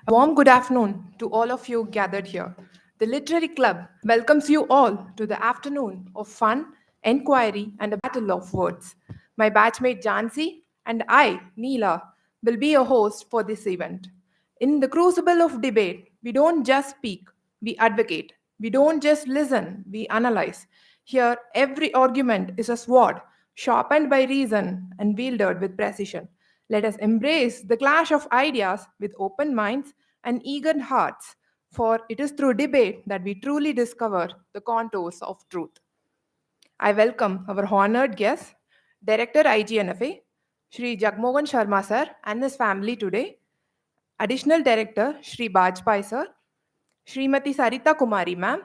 A warm good afternoon to all of you gathered here. The Literary Club welcomes you all to the afternoon of fun, enquiry, and a battle of words. My batchmate Jansi and I, Neela, will be your host for this event. In the crucible of debate, we don't just speak, we advocate. We don't just listen, we analyze. Here, every argument is a sword, sharpened by reason and wielded with precision. Let us embrace the clash of ideas with open minds and eager hearts, for it is through debate that we truly discover the contours of truth. I welcome our honored guest, Director IGNFA, Shri Jagmohan Sharma sir and his family today, Additional Director Shri Bajpai sir, Srimati Sarita Kumari ma'am,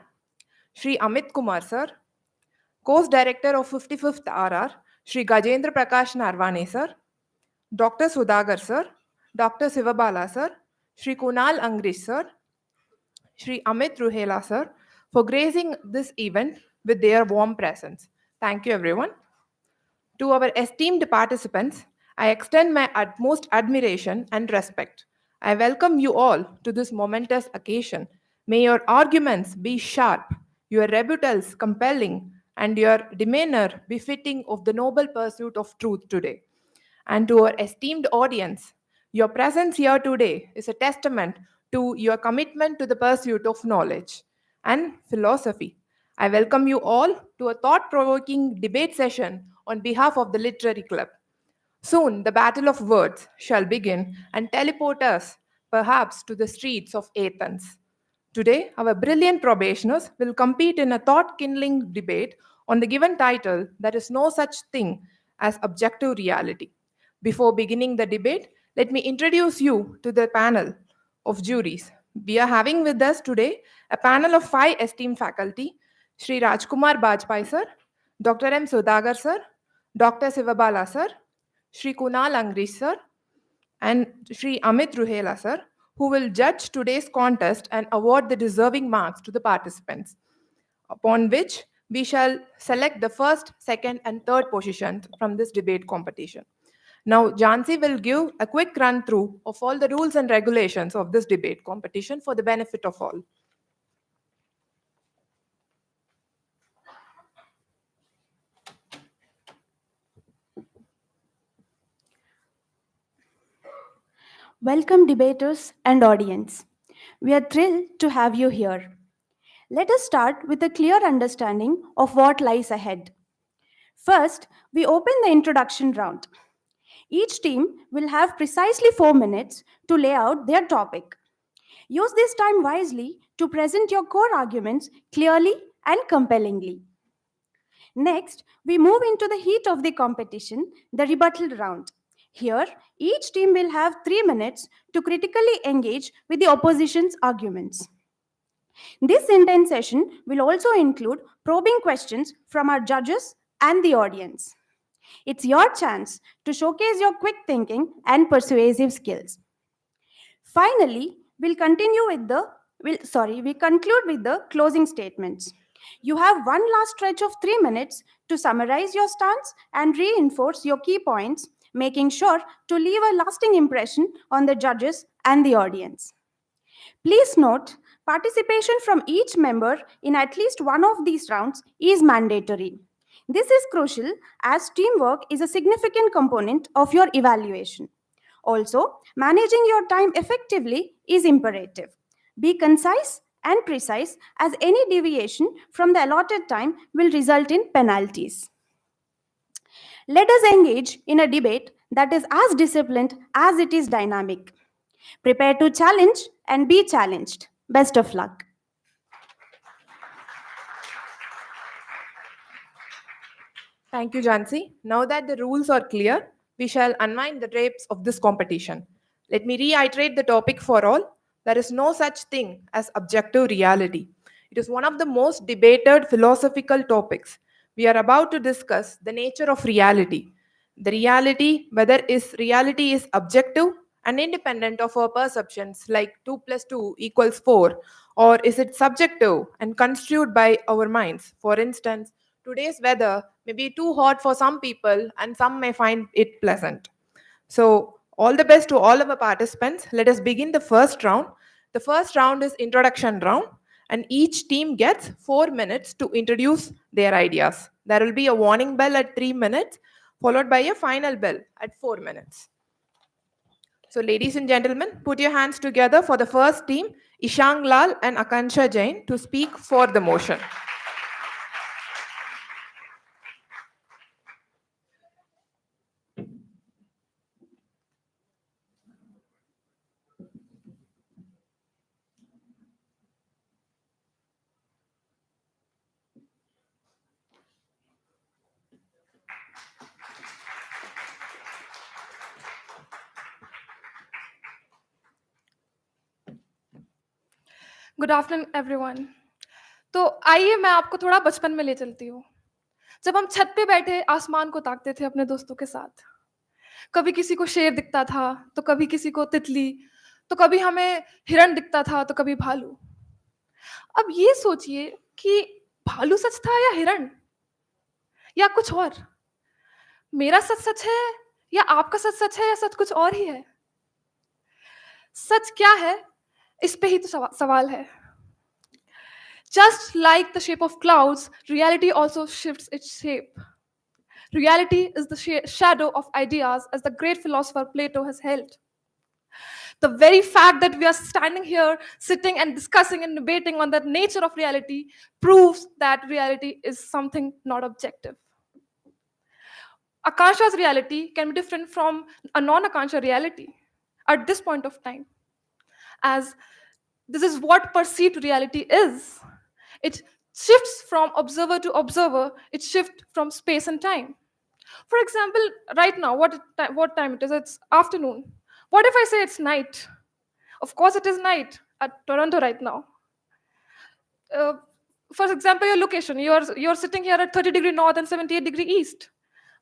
Shri Amit Kumar sir, Course Director of 55th RR, Shri Gajendra Prakash Narvane sir, Dr. Sudhagar sir, Dr. Sivabala sir, Shri Kunal Angrish sir, Shri Amit Ruhela sir, for gracing this event with their warm presence. Thank you, everyone. To our esteemed participants, I extend my utmost admiration and respect. I welcome you all to this momentous occasion. May your arguments be sharp, your rebuttals compelling, and your demeanor befitting of the noble pursuit of truth today. And to our esteemed audience, your presence here today is a testament to your commitment to the pursuit of knowledge and philosophy. I welcome you all to a thought provoking debate session on behalf of the Literary Club. Soon, the battle of words shall begin and teleport us, perhaps, to the streets of Athens. Today, our brilliant probationers will compete in a thought kindling debate on the given title There is no such thing as objective reality. Before beginning the debate, let me introduce you to the panel of juries. We are having with us today a panel of five esteemed faculty: Sri Rajkumar Bajpai sir, Dr. M. Sudhagar sir, Dr. Sivabala sir, Sri Kunal Angrish sir, and Sri Amit Ruhela sir, who will judge today's contest and award the deserving marks to the participants, upon which we shall select the first, second, and third positions from this debate competition. Now, Jansi will give a quick run through of all the rules and regulations of this debate competition for the benefit of all. Welcome, debaters and audience. We are thrilled to have you here. Let us start with a clear understanding of what lies ahead. First, we open the introduction round. Each team will have precisely 4 minutes to lay out their topic. Use this time wisely to present your core arguments clearly and compellingly. Next, we move into the heat of the competition, the rebuttal round. Here, each team will have 3 minutes to critically engage with the opposition's arguments. This intense session will also include probing questions from our judges and the audience. It's your chance to showcase your quick thinking and persuasive skills. Finally, we conclude with the closing statements. You have one last stretch of 3 minutes to summarize your stance and reinforce your key points, making sure to leave a lasting impression on the judges and the audience. Please note, participation from each member in at least one of these rounds is mandatory. This is crucial as teamwork is a significant component of your evaluation. Also, managing your time effectively is imperative. Be concise and precise, as any deviation from the allotted time will result in penalties. Let us engage in a debate that is as disciplined as it is dynamic. Prepare to challenge and be challenged. Best of luck. Thank you, Jansi. Now that the rules are clear, we shall unwind the drapes of this competition. Let me reiterate the topic for all. There is no such thing as objective reality. It is one of the most debated philosophical topics. We are about to discuss the nature of reality. The reality, whether reality is objective and independent of our perceptions, like 2 plus 2 equals 4, or is it subjective and construed by our minds? For instance, today's weather may be too hot for some people and some may find it pleasant. So, All the best to all of our participants. Let us begin the first round. The first round is introduction round, and each team gets 4 minutes to introduce their ideas. There will be a warning bell at 3 minutes, followed by a final bell at 4 minutes. So, ladies and gentlemen, put your hands together for the first team, Ishang Lal and Akansha Jain, to speak for the motion. Good afternoon everyone. तो आइए मैं आपको थोड़ा बचपन में ले चलती हूँ। जब हम छत पे बैठे आसमान को ताकते थे अपने दोस्तों के साथ, कभी किसी को शेर दिखता था, तो कभी किसी को तितली, तो कभी हमें हिरण दिखता था, तो कभी भालू। अब ये सोचिए कि भालू सच था या हिरण, या कुछ और? मेरा सच सच है या आपका सच सच है, या सच कुछ और ही है? सच क्या है, इस पे ही तो सवाल है। Just like the shape of clouds, reality also shifts its shape. Reality is the shadow of ideas, as the great philosopher Plato has held. The very fact that we are standing here, sitting and discussing and debating on the nature of reality, proves that reality is something not objective. Akansha's reality can be different from a non-Akansha reality at this point of time, as this is what perceived reality is. It shifts from observer to observer. It shifts from space and time. For example, right now, what time it is? It's afternoon. What if I say it's night? Of course, it is night at Toronto right now. Uh, for example, your location. You're sitting here at 30-degree north and 78-degree east.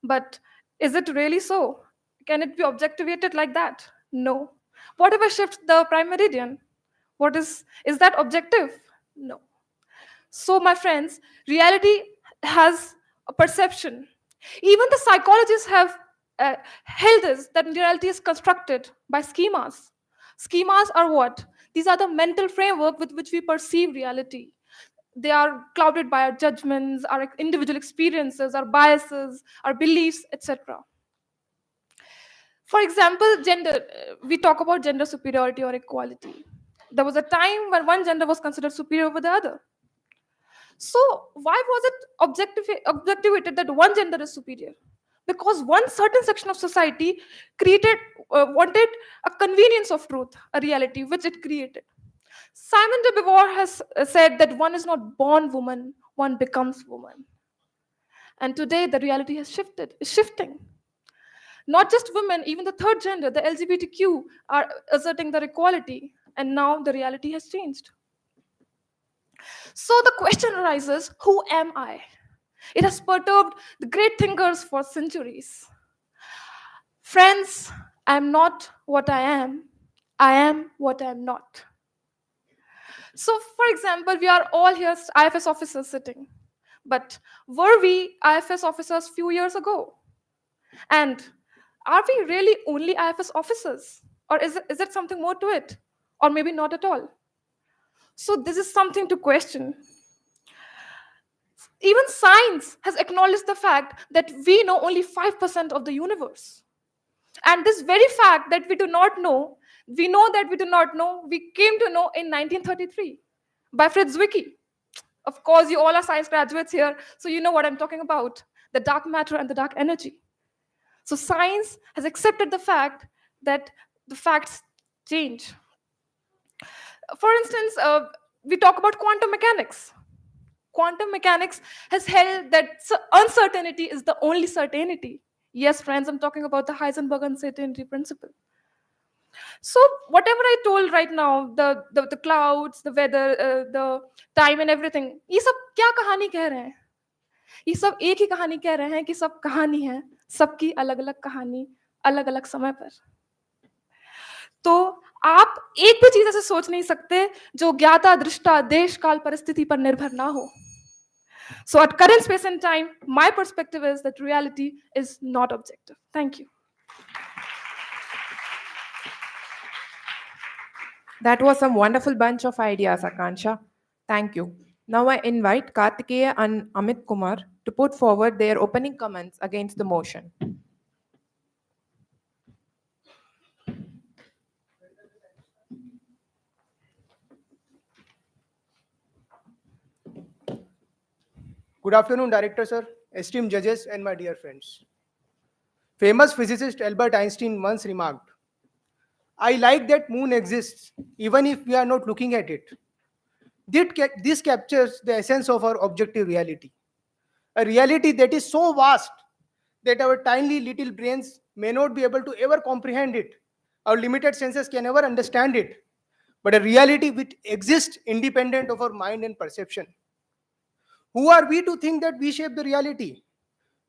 But is it really so? Can it be objectivated like that? No. What if I shift the prime meridian? Is that objective? No. So, my friends, reality has a perception. Even the psychologists have held this, that reality is constructed by schemas. Schemas are what? These are the mental framework with which we perceive reality. They are clouded by our judgments, our individual experiences, our biases, our beliefs, etc. For example, gender. We talk about gender superiority or equality. There was a time when one gender was considered superior over the other. So why was it objectivated that one gender is superior? Because one certain section of society wanted a convenience of truth, a reality which it created. Simon de Beauvoir has said that one is not born woman, one becomes woman. And today the reality has is shifting. Not just women, even the third gender, the LGBTQ, are asserting their equality, and now the reality has changed. So the question arises, who am I? It has perturbed the great thinkers for centuries. Friends, I am not what I am what I am not. So, for example, we are all here IFS officers sitting. But were we IFS officers few years ago? And are we really only IFS officers? Or is it something more to it? Or maybe not at all? So this is something to question. Even science has acknowledged the fact that we know only 5% of the universe. And this very fact that we do not know, we know that we do not know, we came to know in 1933 by Fritz Zwicky. Of course, you all are science graduates here, so you know what I'm talking about, the dark matter and the dark energy. So science has accepted the fact that the facts change. For instance, we talk about quantum mechanics. Quantum mechanics has held that uncertainty is the only certainty. Yes, friends, I'm talking about the Heisenberg uncertainty principle. So whatever I told right now, the clouds, the weather, the time and everything, ये सब क्या कहानी कह रहे हैं? ये सब एक ही कहानी कह रहे हैं कि सब कहानी है, सबकी अलग अलग कहानी अलग अलग समय पर। तो आप एक भी चीज ऐसे सोच नहीं सकते जो ज्ञाता दृष्टा देश काल परिस्थिति पर निर्भर ना हो। So at current space and time, my perspective is that reality is not objective. Thank you. That was some wonderful bunch of ideas, Akansha. Thank you. Now I invite Kartikeya and Amit Kumar to put forward their opening comments against the motion. Good afternoon, Director Sir, esteemed judges, and my dear friends. Famous physicist Albert Einstein once remarked, I like that moon exists even if we are not looking at it. This captures the essence of our objective reality. A reality that is so vast that our tiny little brains may not be able to ever comprehend it. Our limited senses can never understand it. But a reality which exists independent of our mind and perception. Who are we to think that we shape the reality?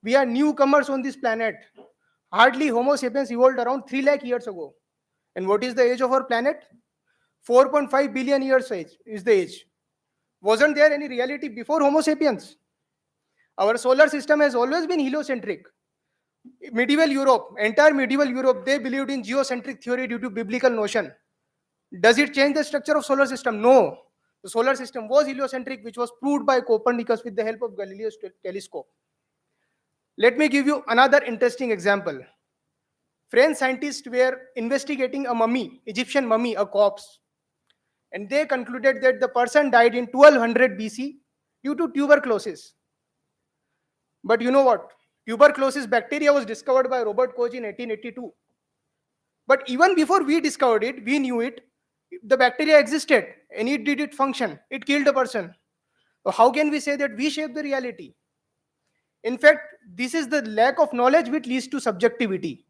We are newcomers on this planet. Hardly Homo sapiens evolved around 3 lakh years ago. And what is the age of our planet? 4.5 billion years age is the age. Wasn't there any reality before Homo sapiens? Our solar system has always been heliocentric. Medieval Europe, entire medieval Europe, they believed in geocentric theory due to biblical notion. Does it change the structure of solar system? No. The solar system was heliocentric, which was proved by Copernicus with the help of Galileo's telescope. Let me give you another interesting example. French scientists were investigating a mummy, Egyptian mummy, a corpse, and they concluded that the person died in 1200 BC due to tuberculosis. But you know what? Tuberculosis bacteria was discovered by Robert Koch in 1882. But even before we discovered it, we knew it. The bacteria existed and it did its function. It killed a person. So how can we say that we shape the reality? In fact, this is the lack of knowledge which leads to subjectivity.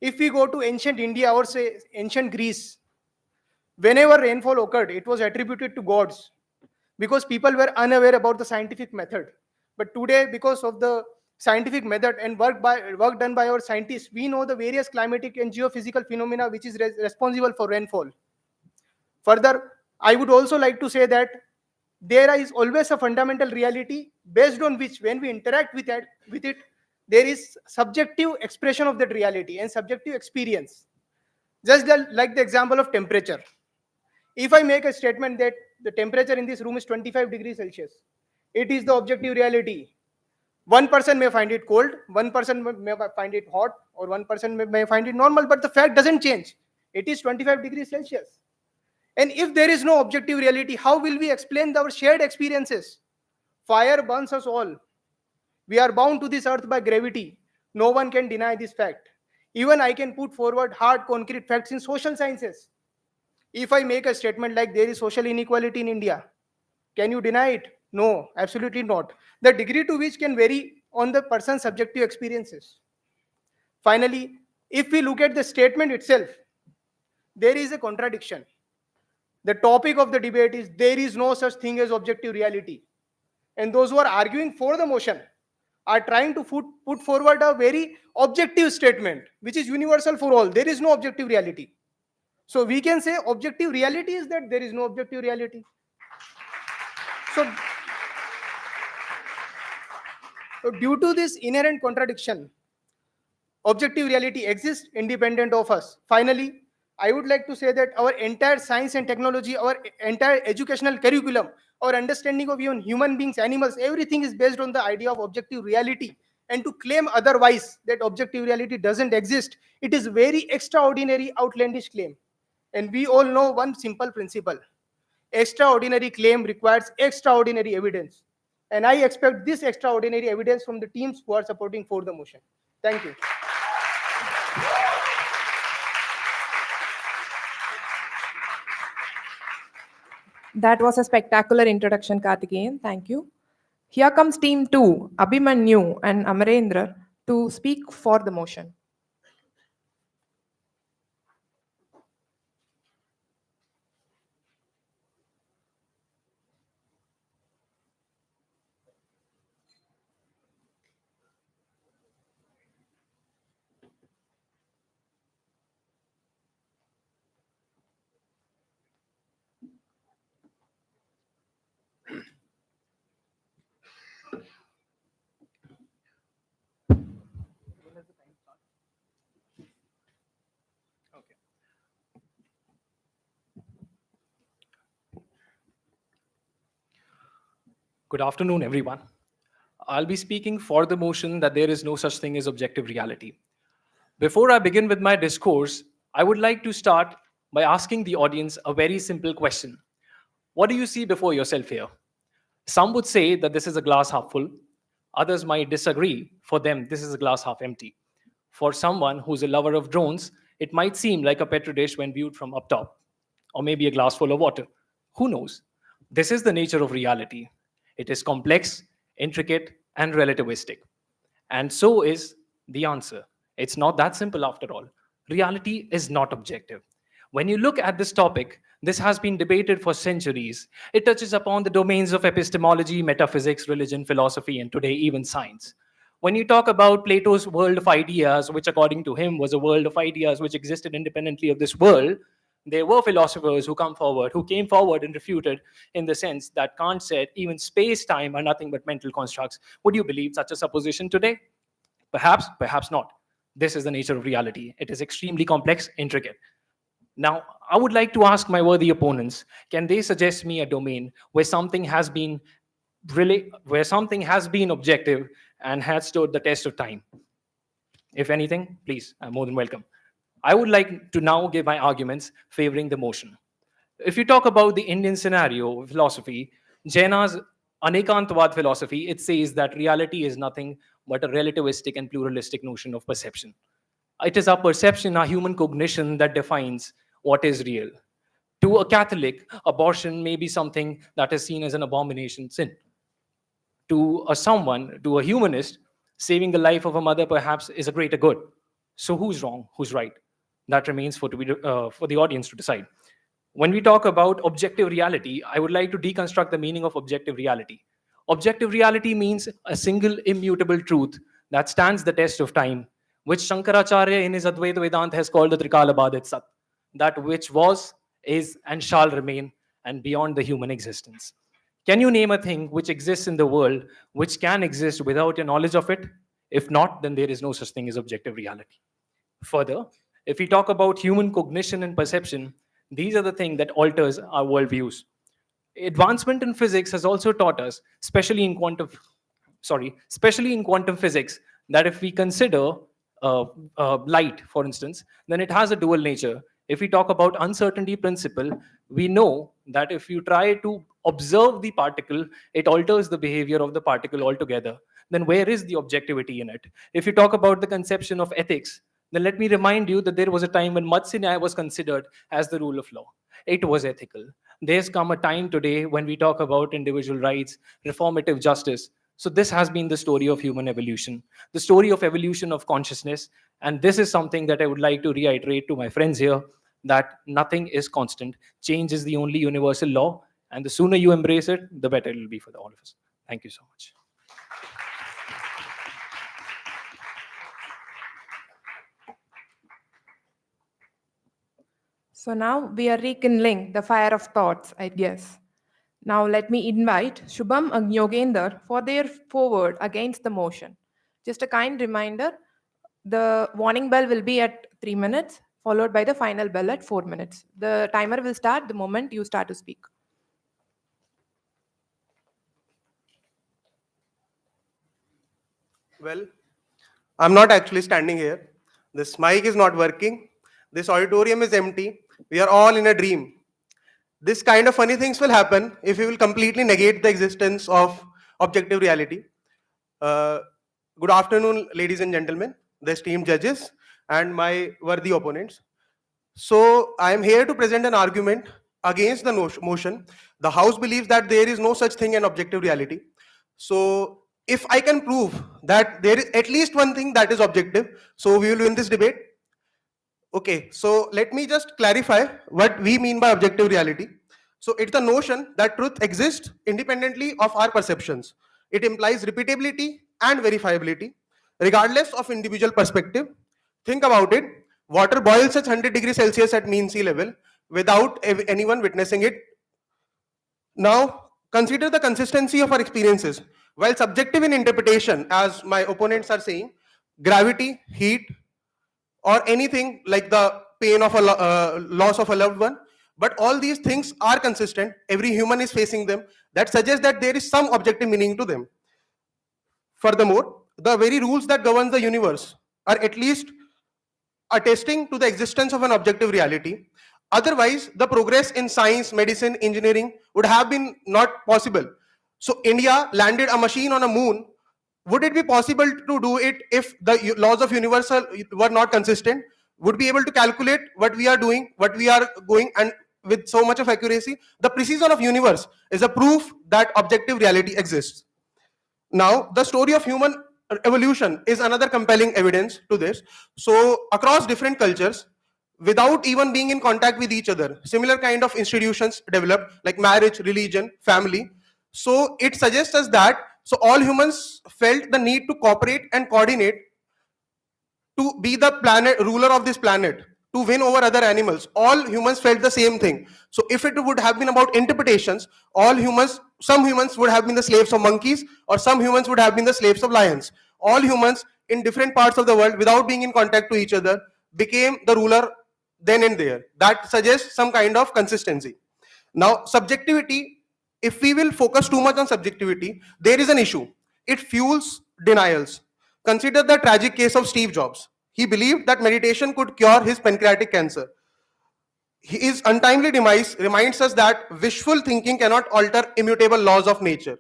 If we go to ancient India or say ancient Greece, whenever rainfall occurred, it was attributed to gods because people were unaware about the scientific method. But today, because of the scientific method and work done by our scientists, we know the various climatic and geophysical phenomena which is responsible for rainfall. Further, I would also like to say that there is always a fundamental reality based on which, when we interact with it, there is subjective expression of that reality and subjective experience. Like the example of temperature. If I make a statement that the temperature in this room is 25 degrees Celsius, it is the objective reality. One person may find it cold, one person may find it hot, or one person may find it normal, but the fact doesn't change. It is 25 degrees Celsius. And if there is no objective reality, how will we explain our shared experiences? Fire burns us all. We are bound to this earth by gravity. No one can deny this fact. Even I can put forward hard, concrete facts in social sciences. If I make a statement like there is social inequality in India, can you deny it? No, absolutely not. The degree to which can vary on the person's subjective experiences. Finally, if we look at the statement itself, there is a contradiction. The topic of the debate is there is no such thing as objective reality. And those who are arguing for the motion are trying to put forward a very objective statement, which is universal for all. There is no objective reality. So we can say objective reality is that there is no objective reality. So, so due to this inherent contradiction, objective reality exists independent of us. Finally, I would like to say that our entire science and technology, our entire educational curriculum, our understanding of even human beings, animals, everything is based on the idea of objective reality. And to claim otherwise, that objective reality doesn't exist, it is very extraordinary, outlandish claim. And we all know one simple principle. Extraordinary claim requires extraordinary evidence. And I expect this extraordinary evidence from the teams who are supporting for the motion. Thank you. That was a spectacular introduction, Karthikeyan. Thank you. Here comes team 2, Abhimanyu and Amarendra, to speak for the motion. Good afternoon, everyone. I'll be speaking for the motion that there is no such thing as objective reality. Before I begin with my discourse, I would like to start by asking the audience a very simple question. What do you see before yourself here? Some would say that this is a glass half full. Others might disagree. For them, this is a glass half empty. For someone who's a lover of drones, it might seem like a petri dish when viewed from up top, or maybe a glass full of water. Who knows? This is the nature of reality. It is complex, intricate, and relativistic. And so is the answer. It's not that simple after all. Reality is not objective. When you look at this topic, this has been debated for centuries. It touches upon the domains of epistemology, metaphysics, religion, philosophy, and today even science. When you talk about Plato's world of ideas, which according to him was a world of ideas which existed independently of this world, there were philosophers who came forward and refuted in the sense that Kant said even space time are nothing but mental constructs. Would you believe such a supposition today? Perhaps, perhaps not. This is the nature of reality. It is extremely complex, intricate. Now, I would like to ask my worthy opponents, can they suggest me a domain where something has been objective and has stood the test of time? If anything, please, I'm more than welcome. I would like to now give my arguments favoring the motion. If you talk about the Indian scenario of philosophy, Jaina's Anekantvad philosophy, it says that reality is nothing but a relativistic and pluralistic notion of perception. It is our perception, our human cognition that defines what is real. To a Catholic, abortion may be something that is seen as an abomination sin. To a humanist, saving the life of a mother perhaps is a greater good. So who's wrong? Who's right? That remains for the audience to decide. When we talk about objective reality, I would like to deconstruct the meaning of objective reality. Objective reality means a single immutable truth that stands the test of time, which Shankaracharya in his Advaita Vedanta has called the Trikala Badit Sat, that which was, is, and shall remain, and beyond the human existence. Can you name a thing which exists in the world which can exist without your knowledge of it? If not, then there is no such thing as objective reality. Further, if we talk about human cognition and perception, these are the things that alters our worldviews. Advancement in physics has also taught us, especially in quantum physics, that if we consider light, for instance, then it has a dual nature. If we talk about uncertainty principle, we know that if you try to observe the particle, it alters the behavior of the particle altogether. Then where is the objectivity in it? If you talk about the conception of ethics, then let me remind you that there was a time when Matsya was considered as the rule of law. It was ethical. There's come a time today when we talk about individual rights, reformative justice. So this has been the story of human evolution, the story of evolution of consciousness. And this is something that I would like to reiterate to my friends here, that nothing is constant. Change is the only universal law. And the sooner you embrace it, the better it will be for all of us. Thank you so much. So now we are rekindling the fire of thoughts, I guess. Now let me invite Shubham and Yogender for their forward against the motion. Just a kind reminder, the warning bell will be at 3 minutes, followed by the final bell at 4 minutes. The timer will start the moment you start to speak. Well, I'm not actually standing here. This mic is not working. This auditorium is empty. We are all in a dream. This kind of funny things will happen if we will completely negate the existence of objective reality. Good afternoon, ladies and gentlemen, the esteemed judges, and my worthy opponents. So, I am here to present an argument against the motion. The House believes that there is no such thing as objective reality. So, if I can prove that there is at least one thing that is objective, so we will win this debate. Okay, so let me just clarify what we mean by objective reality. So it's the notion that truth exists independently of our perceptions. It implies repeatability and verifiability, regardless of individual perspective. Think about it. Water boils at 100 degrees Celsius at mean sea level without anyone witnessing it. Now, consider the consistency of our experiences. While subjective in interpretation, as my opponents are saying, gravity, heat, or anything like the pain of a loss of a loved one, but all these things are consistent. Every human is facing them. That suggests that there is some objective meaning to them. Furthermore, the very rules that govern the universe are at least attesting to the existence of an objective reality. Otherwise, the progress in science, medicine, engineering would have been not possible. So, India landed a machine on a moon. Would it be possible to do it if the laws of universal were not consistent? Would be able to calculate what we are doing, what we are going, and with so much of accuracy? The precision of universe is a proof that objective reality exists. Now, the story of human evolution is another compelling evidence to this. So, across different cultures, without even being in contact with each other, similar kind of institutions developed, like marriage, religion, family. So, it suggests us that all humans felt the need to cooperate and coordinate to be the planet ruler of this planet, to win over other animals. All humans felt the same thing. So if it would have been about interpretations, some humans would have been the slaves of monkeys, or some humans would have been the slaves of lions. All humans in different parts of the world, without being in contact to each other, became the ruler then and there. That suggests some kind of consistency. Now, subjectivity, if we will focus too much on subjectivity, there is an issue. It fuels denials. Consider the tragic case of Steve Jobs. He believed that meditation could cure his pancreatic cancer. His untimely demise reminds us that wishful thinking cannot alter immutable laws of nature.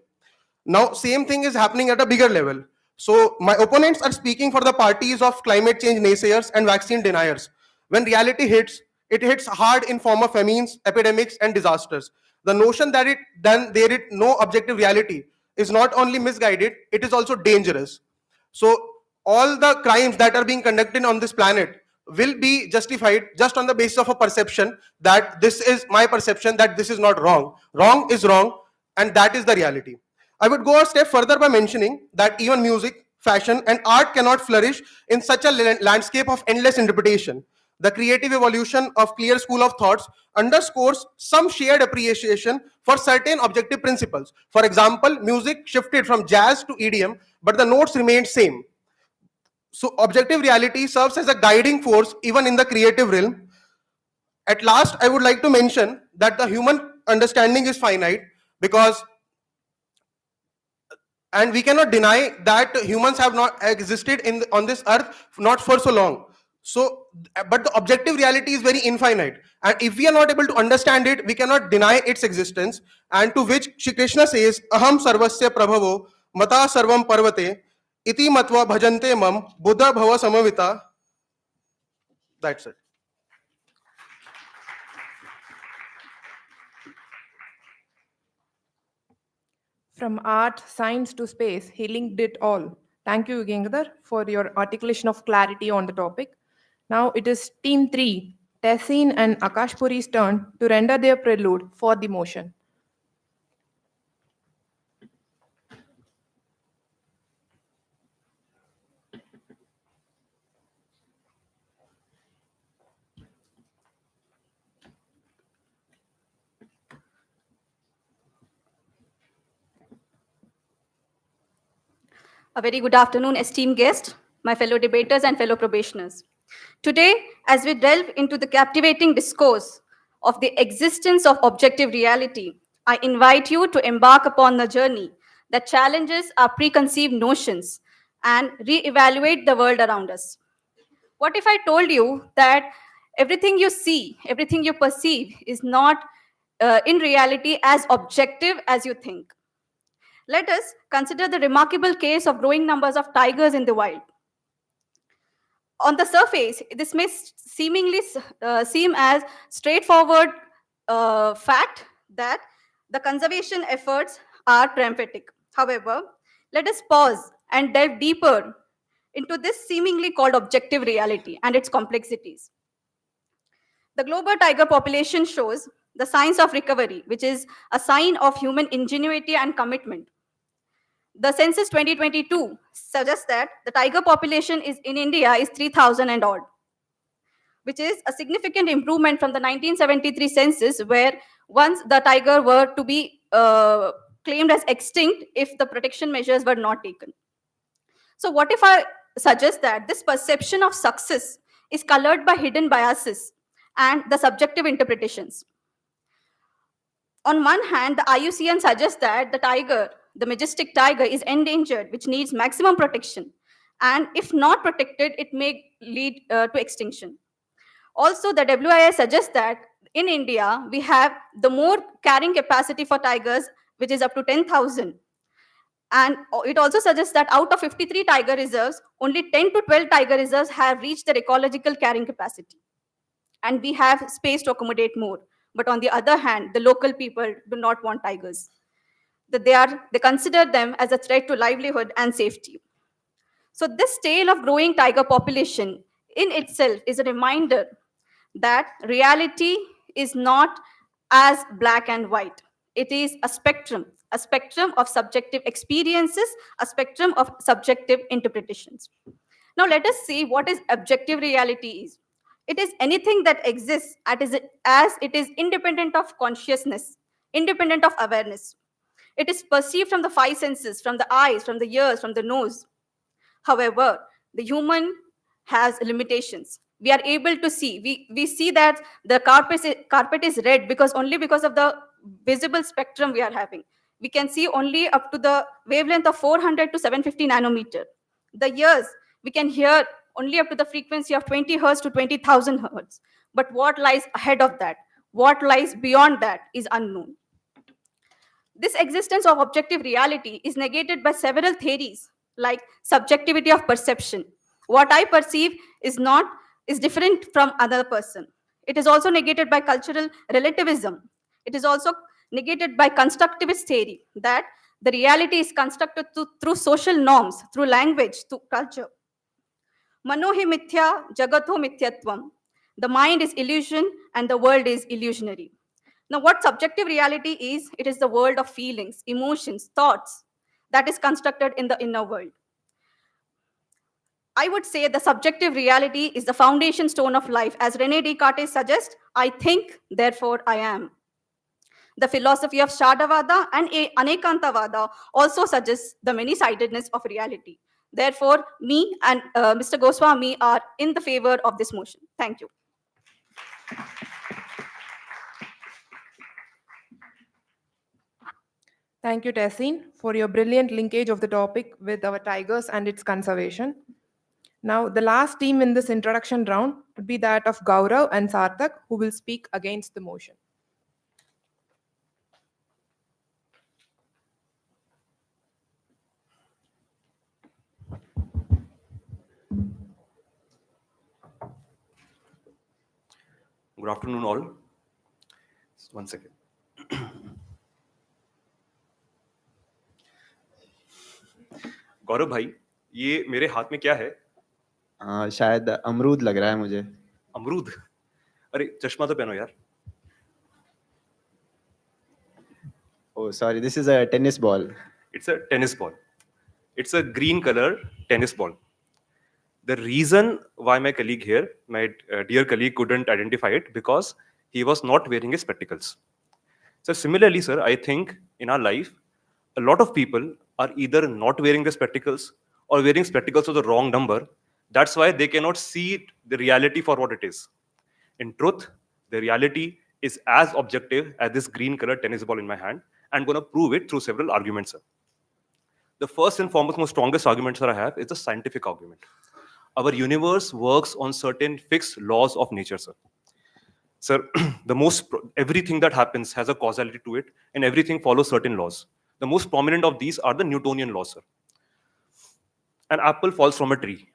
Now, same thing is happening at a bigger level. So, my opponents are speaking for the parties of climate change naysayers and vaccine deniers. When reality hits, it hits hard in form of famines, epidemics, and disasters. The notion that there is no objective reality is not only misguided, it is also dangerous. So, all the crimes that are being conducted on this planet will be justified just on the basis of a perception that this is my perception, that this is not wrong. Wrong is wrong, and that is the reality. I would go a step further by mentioning that even music, fashion, and art cannot flourish in such a landscape of endless interpretation. The creative evolution of clear school of thoughts underscores some shared appreciation for certain objective principles. For example, music shifted from jazz to EDM, but the notes remained same. So objective reality serves as a guiding force even in the creative realm. At last, I would like to mention that the human understanding is finite, because and we cannot deny that humans have not existed on this earth not for so long. So, but the objective reality is very infinite, and if we are not able to understand it, we cannot deny its existence. And to which Shri Krishna says, "Aham sarvasya prabhavo mata sarvam parvate iti matva bhajante mam buddha bhava samavita." That's it. From art, science to space, he linked it all. Thank you, Gengadhar, for your articulation of clarity on the topic. Now it is Team 3, Tessin and Akash Puri's turn to render their prelude for the motion. A very good afternoon, esteemed guests, my fellow debaters and fellow probationers. Today, as we delve into the captivating discourse of the existence of objective reality, I invite you to embark upon a journey that challenges our preconceived notions and re-evaluate the world around us. What if I told you that everything you see, everything you perceive is not in reality as objective as you think? Let us consider the remarkable case of growing numbers of tigers in the wild. On the surface, this may seemingly seem as straightforward fact that the conservation efforts are dramatic. However, let us pause and delve deeper into this seemingly called objective reality and its complexities. The global tiger population shows the signs of recovery, which is a sign of human ingenuity and commitment. The census 2022 suggests that the tiger population in India is 3,000 and odd, which is a significant improvement from the 1973 census, where once the tiger were to be claimed as extinct if the protection measures were not taken. So what if I suggest that this perception of success is colored by hidden biases and the subjective interpretations? On one hand, the IUCN suggests that the tiger, the majestic tiger, is endangered, which needs maximum protection. And if not protected, it may lead to extinction. Also, the WIA suggests that in India, we have the more carrying capacity for tigers, which is up to 10,000. And it also suggests that out of 53 tiger reserves, only 10 to 12 tiger reserves have reached their ecological carrying capacity. And we have space to accommodate more. But on the other hand, the local people do not want tigers. That they consider them as a threat to livelihood and safety. So this tale of growing tiger population in itself is a reminder that reality is not as black and white. It is a spectrum of subjective experiences, a spectrum of subjective interpretations. Now let us see what is objective reality is. It is anything that exists as it is independent of consciousness, independent of awareness. It is perceived from the five senses, from the eyes, from the ears, from the nose. However, the human has limitations. We are able to see. We see that the carpet is red because only because of the visible spectrum we are having. We can see only up to the wavelength of 400 to 750 nanometer. The ears, we can hear only up to the frequency of 20 hertz to 20,000 hertz. But what lies ahead of that, what lies beyond that is unknown. This existence of objective reality is negated by several theories like subjectivity of perception. What I perceive is different from another person. It is also negated by cultural relativism. It is also negated by constructivist theory that the reality is constructed through social norms, through language, through culture. Manohi mithya, jagatho mithyatvam. The mind is illusion and the world is illusionary. Now, what subjective reality is, it is the world of feelings, emotions, thoughts that is constructed in the inner world. I would say the subjective reality is the foundation stone of life. As Rene Descartes suggests, I think, therefore I am. The philosophy of Shadavada and Anekantavada also suggests the many-sidedness of reality. Therefore, me and Mr. Goswami are in the favor of this motion. Thank you. Thank you, Tessin, for your brilliant linkage of the topic with our tigers and its conservation. Now, the last team in this introduction round would be that of Gaurav and Sarthak, who will speak against the motion. Good afternoon, all. Just 1 second. गौरव भाई, ये मेरे हाथ में क्या है? शायद अमरूद लग रहा है मुझे। अमरूद? अरे चश्मा तो पहनो यार। Oh, sorry, this is a tennis ball. It's a tennis ball. It's a green color tennis ball. The reason why my colleague here, my dear colleague, couldn't identify it because he was not wearing his spectacles. So similarly, sir, I think in our life, a lot of people are either not wearing the spectacles or wearing spectacles of the wrong number. That's why they cannot see the reality for what it is. In truth, the reality is as objective as this green colored tennis ball in my hand. I'm going to prove it through several arguments, sir. The first and foremost, most strongest argument that I have is the scientific argument. Our universe works on certain fixed laws of nature, sir. Sir, everything that happens has a causality to it, and everything follows certain laws. The most prominent of these are the Newtonian laws, sir. An apple falls from a tree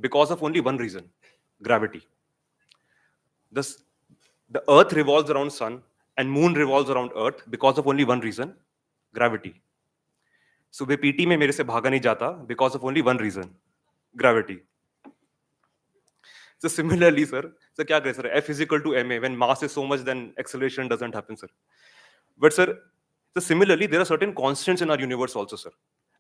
because of only one reason: gravity. The Earth revolves around sun, and moon revolves around Earth because of only one reason: gravity. सुबह PT में मेरे से भागा नहीं जाता because of only one reason: gravity. So similarly, sir, क्या करें sir? F is equal to ma. When mass is so much, then acceleration doesn't happen, sir. But sir, so similarly, there are certain constants in our universe also, sir.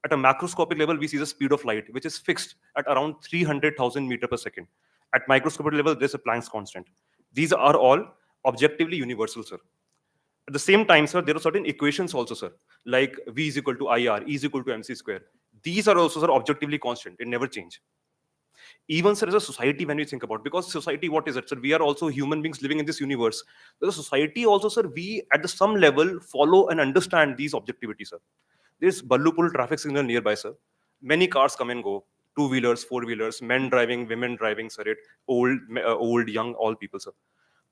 At a macroscopic level, we see the speed of light, which is fixed at around 300,000 meters per second. At microscopic level, there's a Planck's constant. These are all objectively universal, sir. At the same time, sir, there are certain equations also, sir, like V is equal to IR, E is equal to MC square. These are also, sir, objectively constant. It never change. Even, sir, as a society, when we think about, because society, what is it, sir? We are also human beings living in this universe. As a society also, sir, we at the some level follow and understand these objectivity, sir. There's Ballupur traffic signal nearby, sir. Many cars come and go, two-wheelers, four-wheelers, men driving, women driving, sir, it, old, young, all people, sir.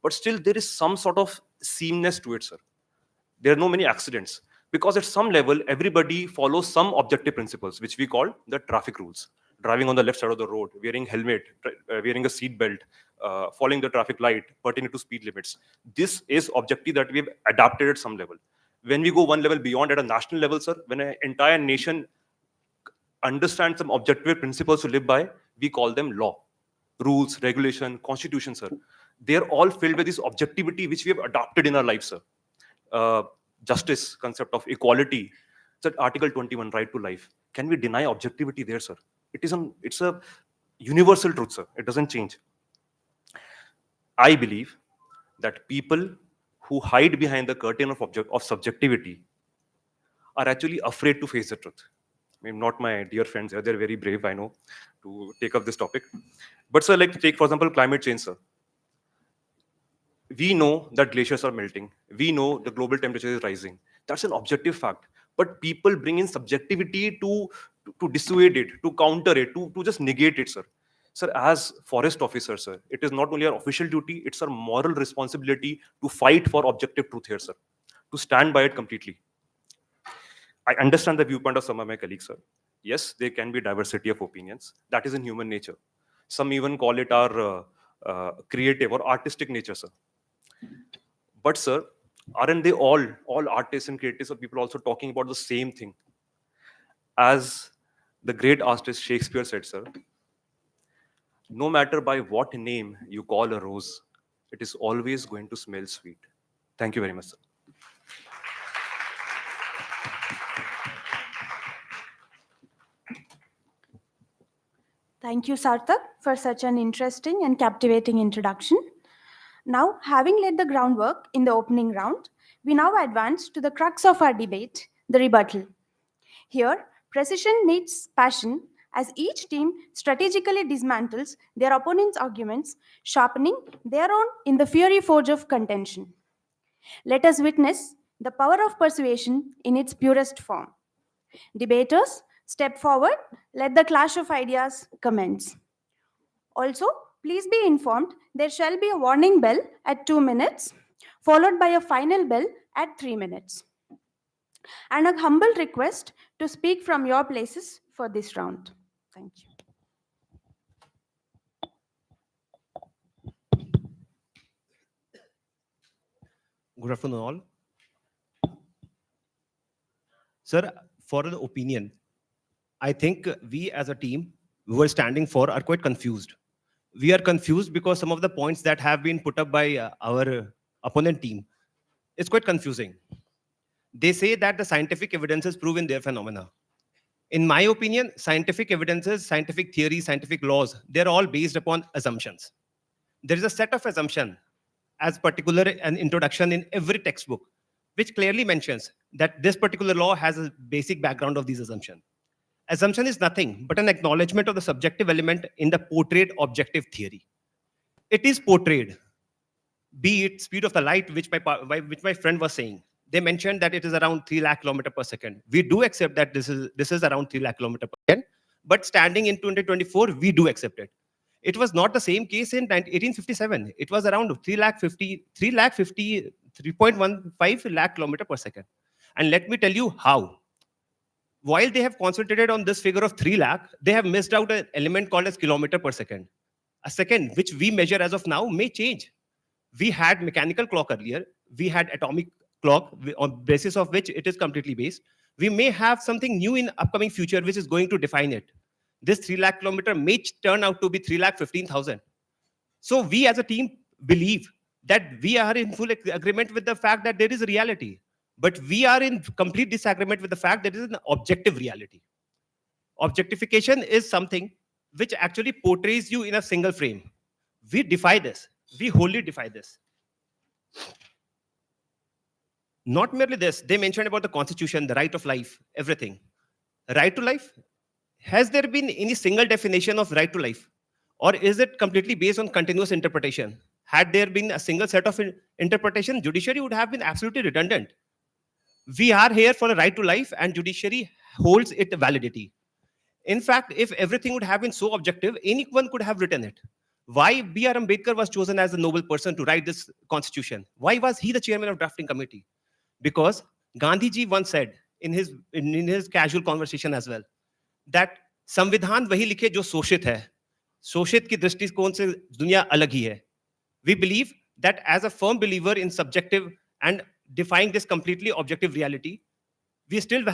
But still there is some sort of seamness to it, sir. There are no many accidents, because at some level everybody follows some objective principles which we call the traffic rules: driving on the left side of the road, wearing helmet, wearing a seat belt, following the traffic light, pertaining to speed limits. This is objective that we've adapted at some level. When we go one level beyond at a national level, sir, when an entire nation understands some objective principles to live by, we call them law: rules, regulation, constitution, sir. They're all filled with this objectivity which we have adopted in our lives, sir. uh, Justice, concept of equality. It's at Article 21, right to life. Can we deny objectivity there, sir? It's a universal truth, sir. It doesn't change. I believe that people who hide behind the curtain of subjectivity are actually afraid to face the truth. I mean, not my dear friends here, they're very brave, I know, to take up this topic. But, sir, like, take, for example, climate change, sir. We know that glaciers are melting. We know the global temperature is rising. That's an objective fact. But people bring in subjectivity to dissuade it, to counter it, to just negate it, sir. Sir, as forest officers, sir, it is not only our official duty, it's our moral responsibility to fight for objective truth here, sir, to stand by it completely. I understand the viewpoint of some of my colleagues, sir. Yes, there can be diversity of opinions. That is in human nature. Some even call it our creative or artistic nature, sir. But, sir, aren't they all artists and creatives or people also talking about the same thing? As the great artist Shakespeare said, sir, no matter by what name you call a rose, it is always going to smell sweet. Thank you very much, sir. Thank you, Sarthak, for such an interesting and captivating introduction. Now, having laid the groundwork in the opening round, we now advance to the crux of our debate, the rebuttal. Here, precision meets passion as each team strategically dismantles their opponent's arguments, sharpening their own in the fiery forge of contention. Let us witness the power of persuasion in its purest form. Debaters, step forward, let the clash of ideas commence. Also, please be informed there shall be a warning bell at 2 minutes, followed by a final bell at 3 minutes. And a humble request to speak from your places for this round. Thank you. Good afternoon, all. Sir, for the opinion, I think we as a team who are standing for are quite confused. We are confused because some of the points that have been put up by our opponent team is quite confusing. They say that the scientific evidences proven their phenomena. In my opinion, scientific evidences, scientific theories, scientific laws, they're all based upon assumptions. There is a set of assumptions as particular an introduction in every textbook, which clearly mentions that this particular law has a basic background of these assumptions. Assumption is nothing but an acknowledgement of the subjective element in the portrayed objective theory. It is portrayed, be it speed of the light, which my friend was saying. They mentioned that it is around 3 lakh kilometers per second. We do accept that this is around 3 lakh kilometers per second, but standing in 2024, we do accept it. It was not the same case in 1857. It was around 3.15 lakh kilometers per second. And let me tell you how. While they have concentrated on this figure of 3 lakh, they have missed out an element called as kilometer per second. A second, which we measure as of now, may change. We had mechanical clock earlier. We had atomic clock on basis of which it is completely based. We may have something new in upcoming future which is going to define it. This 3 lakh kilometer may turn out to be 3,15,000. So we as a team believe that we are in full agreement with the fact that there is a reality. But we are in complete disagreement with the fact that it is an objective reality. Objectification is something which actually portrays you in a single frame. We defy this. We wholly defy this. Not merely this, they mentioned about the constitution, the right of life, everything. Right to life? Has there been any single definition of right to life? Or is it completely based on continuous interpretation? Had there been a single set of interpretation, judiciary would have been absolutely redundant. We are here for the right to life, and judiciary holds it validity. In fact, if everything would have been so objective, anyone could have written it. Why B.R. Ambedkar was chosen as the noble person to write this constitution? Why was he the chairman of drafting committee? Because Gandhi ji once said in his casual conversation as well that संविधान वही लिखे जो शोषित है, शोषित की दृष्टिकोण से दुनिया अलग ही है. We believe that as a firm believer in subjective and defying this completely objective reality, we still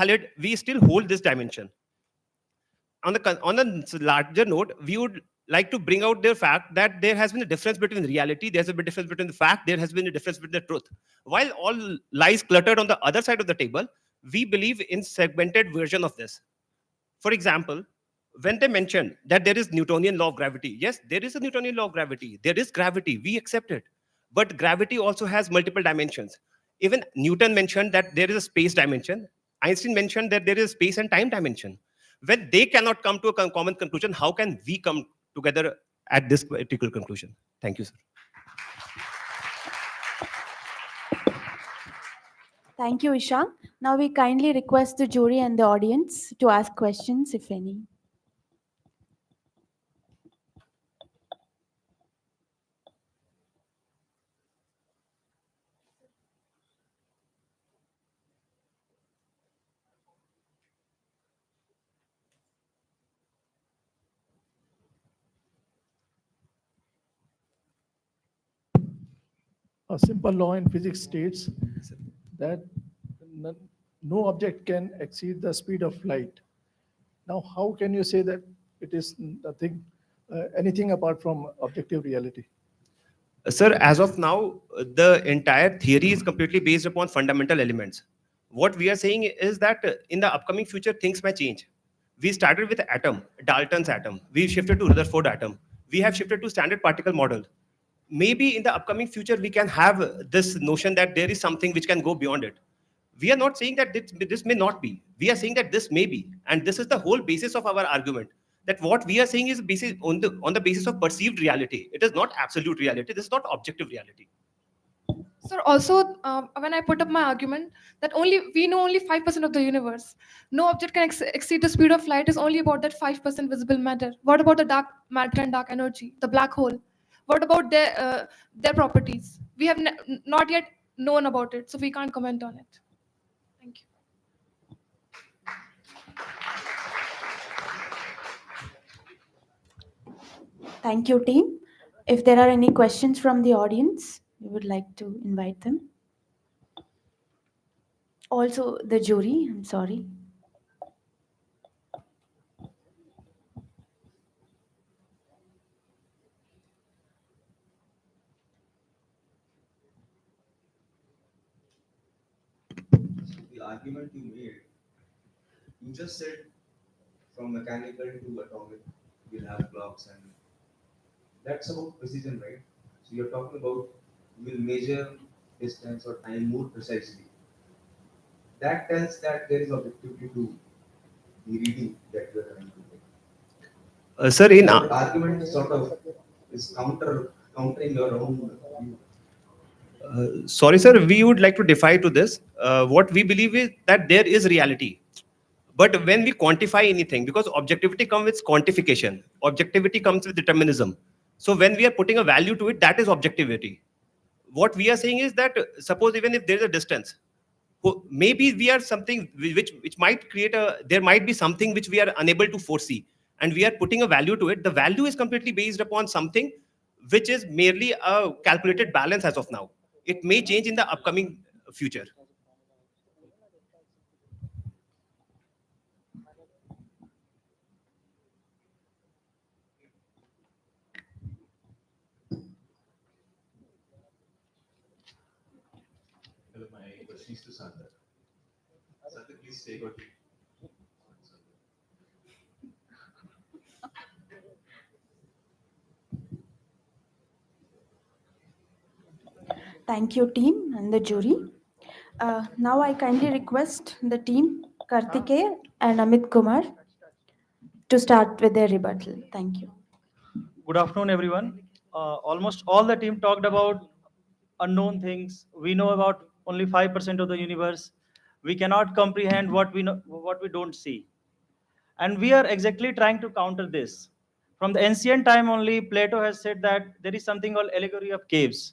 hold this dimension. On a larger note, we would like to bring out the fact that there has been a difference between reality, there's a bit difference between the fact, there has been a difference between the truth. While all lies cluttered on the other side of the table, we believe in segmented version of this. For example, when they mentioned that there is Newtonian law of gravity, yes, there is a Newtonian law of gravity. There is gravity, we accept it. But gravity also has multiple dimensions. Even Newton mentioned that there is a space dimension. Einstein mentioned that there is a space and time dimension. When they cannot come to a common conclusion, how can we come together at this particular conclusion? Thank you, sir. Thank you, Ishan. Now we kindly request the jury and the audience to ask questions, if any. A simple law in physics states that no object can exceed the speed of light. Now, how can you say that it is nothing, anything apart from objective reality? Sir, as of now, the entire theory is completely based upon fundamental elements. What we are saying is that in the upcoming future, things may change. We started with atom, Dalton's atom. We shifted to Rutherford atom. We have shifted to standard particle model. Maybe in the upcoming future, we can have this notion that there is something which can go beyond it. We are not saying that this may not be. We are saying that this may be. And this is the whole basis of our argument. That what we are saying is on the basis of perceived reality. It is not absolute reality. This is not objective reality. Sir, also, when I put up my argument that we know only 5% of the universe, no object can exceed the speed of light is only about that 5% visible matter. What about the dark matter and dark energy, the black hole? What about their properties? We have not yet known about it, so we can't comment on it. Thank you. Thank you, team. If there are any questions from the audience, we would like to invite them. Also, the jury, I'm sorry. The argument you made, you just said from mechanical to atomic, we'll have clocks, and that's about precision, right? So you're talking about we'll measure distance or time more precisely. That tells that there is objectivity to the reading that you're trying to make. Sir, Your argument sort of is countering your own view. Sorry, sir, we would like to defy to this. What we believe is that there is reality. But when we quantify anything, because objectivity comes with quantification, objectivity comes with determinism. So when we are putting a value to it, that is objectivity. What we are saying is that suppose even if there is a distance, maybe we are something which might create there might be something which we are unable to foresee, and we are putting a value to it. The value is completely based upon something which is merely a calculated balance as of now. It may change in the upcoming future. Hello, my question is to Sagar. Sagar, please take out. Thank you, team and the jury. Now I kindly request the team, Kartikeya and Amit Kumar, to start with their rebuttal. Thank you. Good afternoon, everyone. Almost all the team talked about unknown things. We know about only 5% of the universe. We cannot comprehend what we know, what we don't see. And we are exactly trying to counter this. From the ancient time only, Plato has said that there is something called allegory of caves.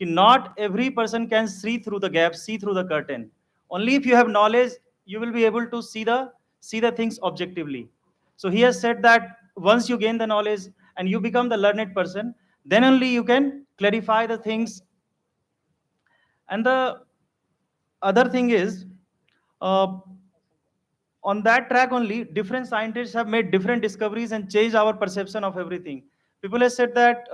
Not every person can see through the gap, see through the curtain. Only if you have knowledge, you will be able to see the things objectively. So he has said that once you gain the knowledge and you become the learned person, then only you can clarify the things. And the other thing is, uh, on that track only, different scientists have made different discoveries and changed our perception of everything. People have said that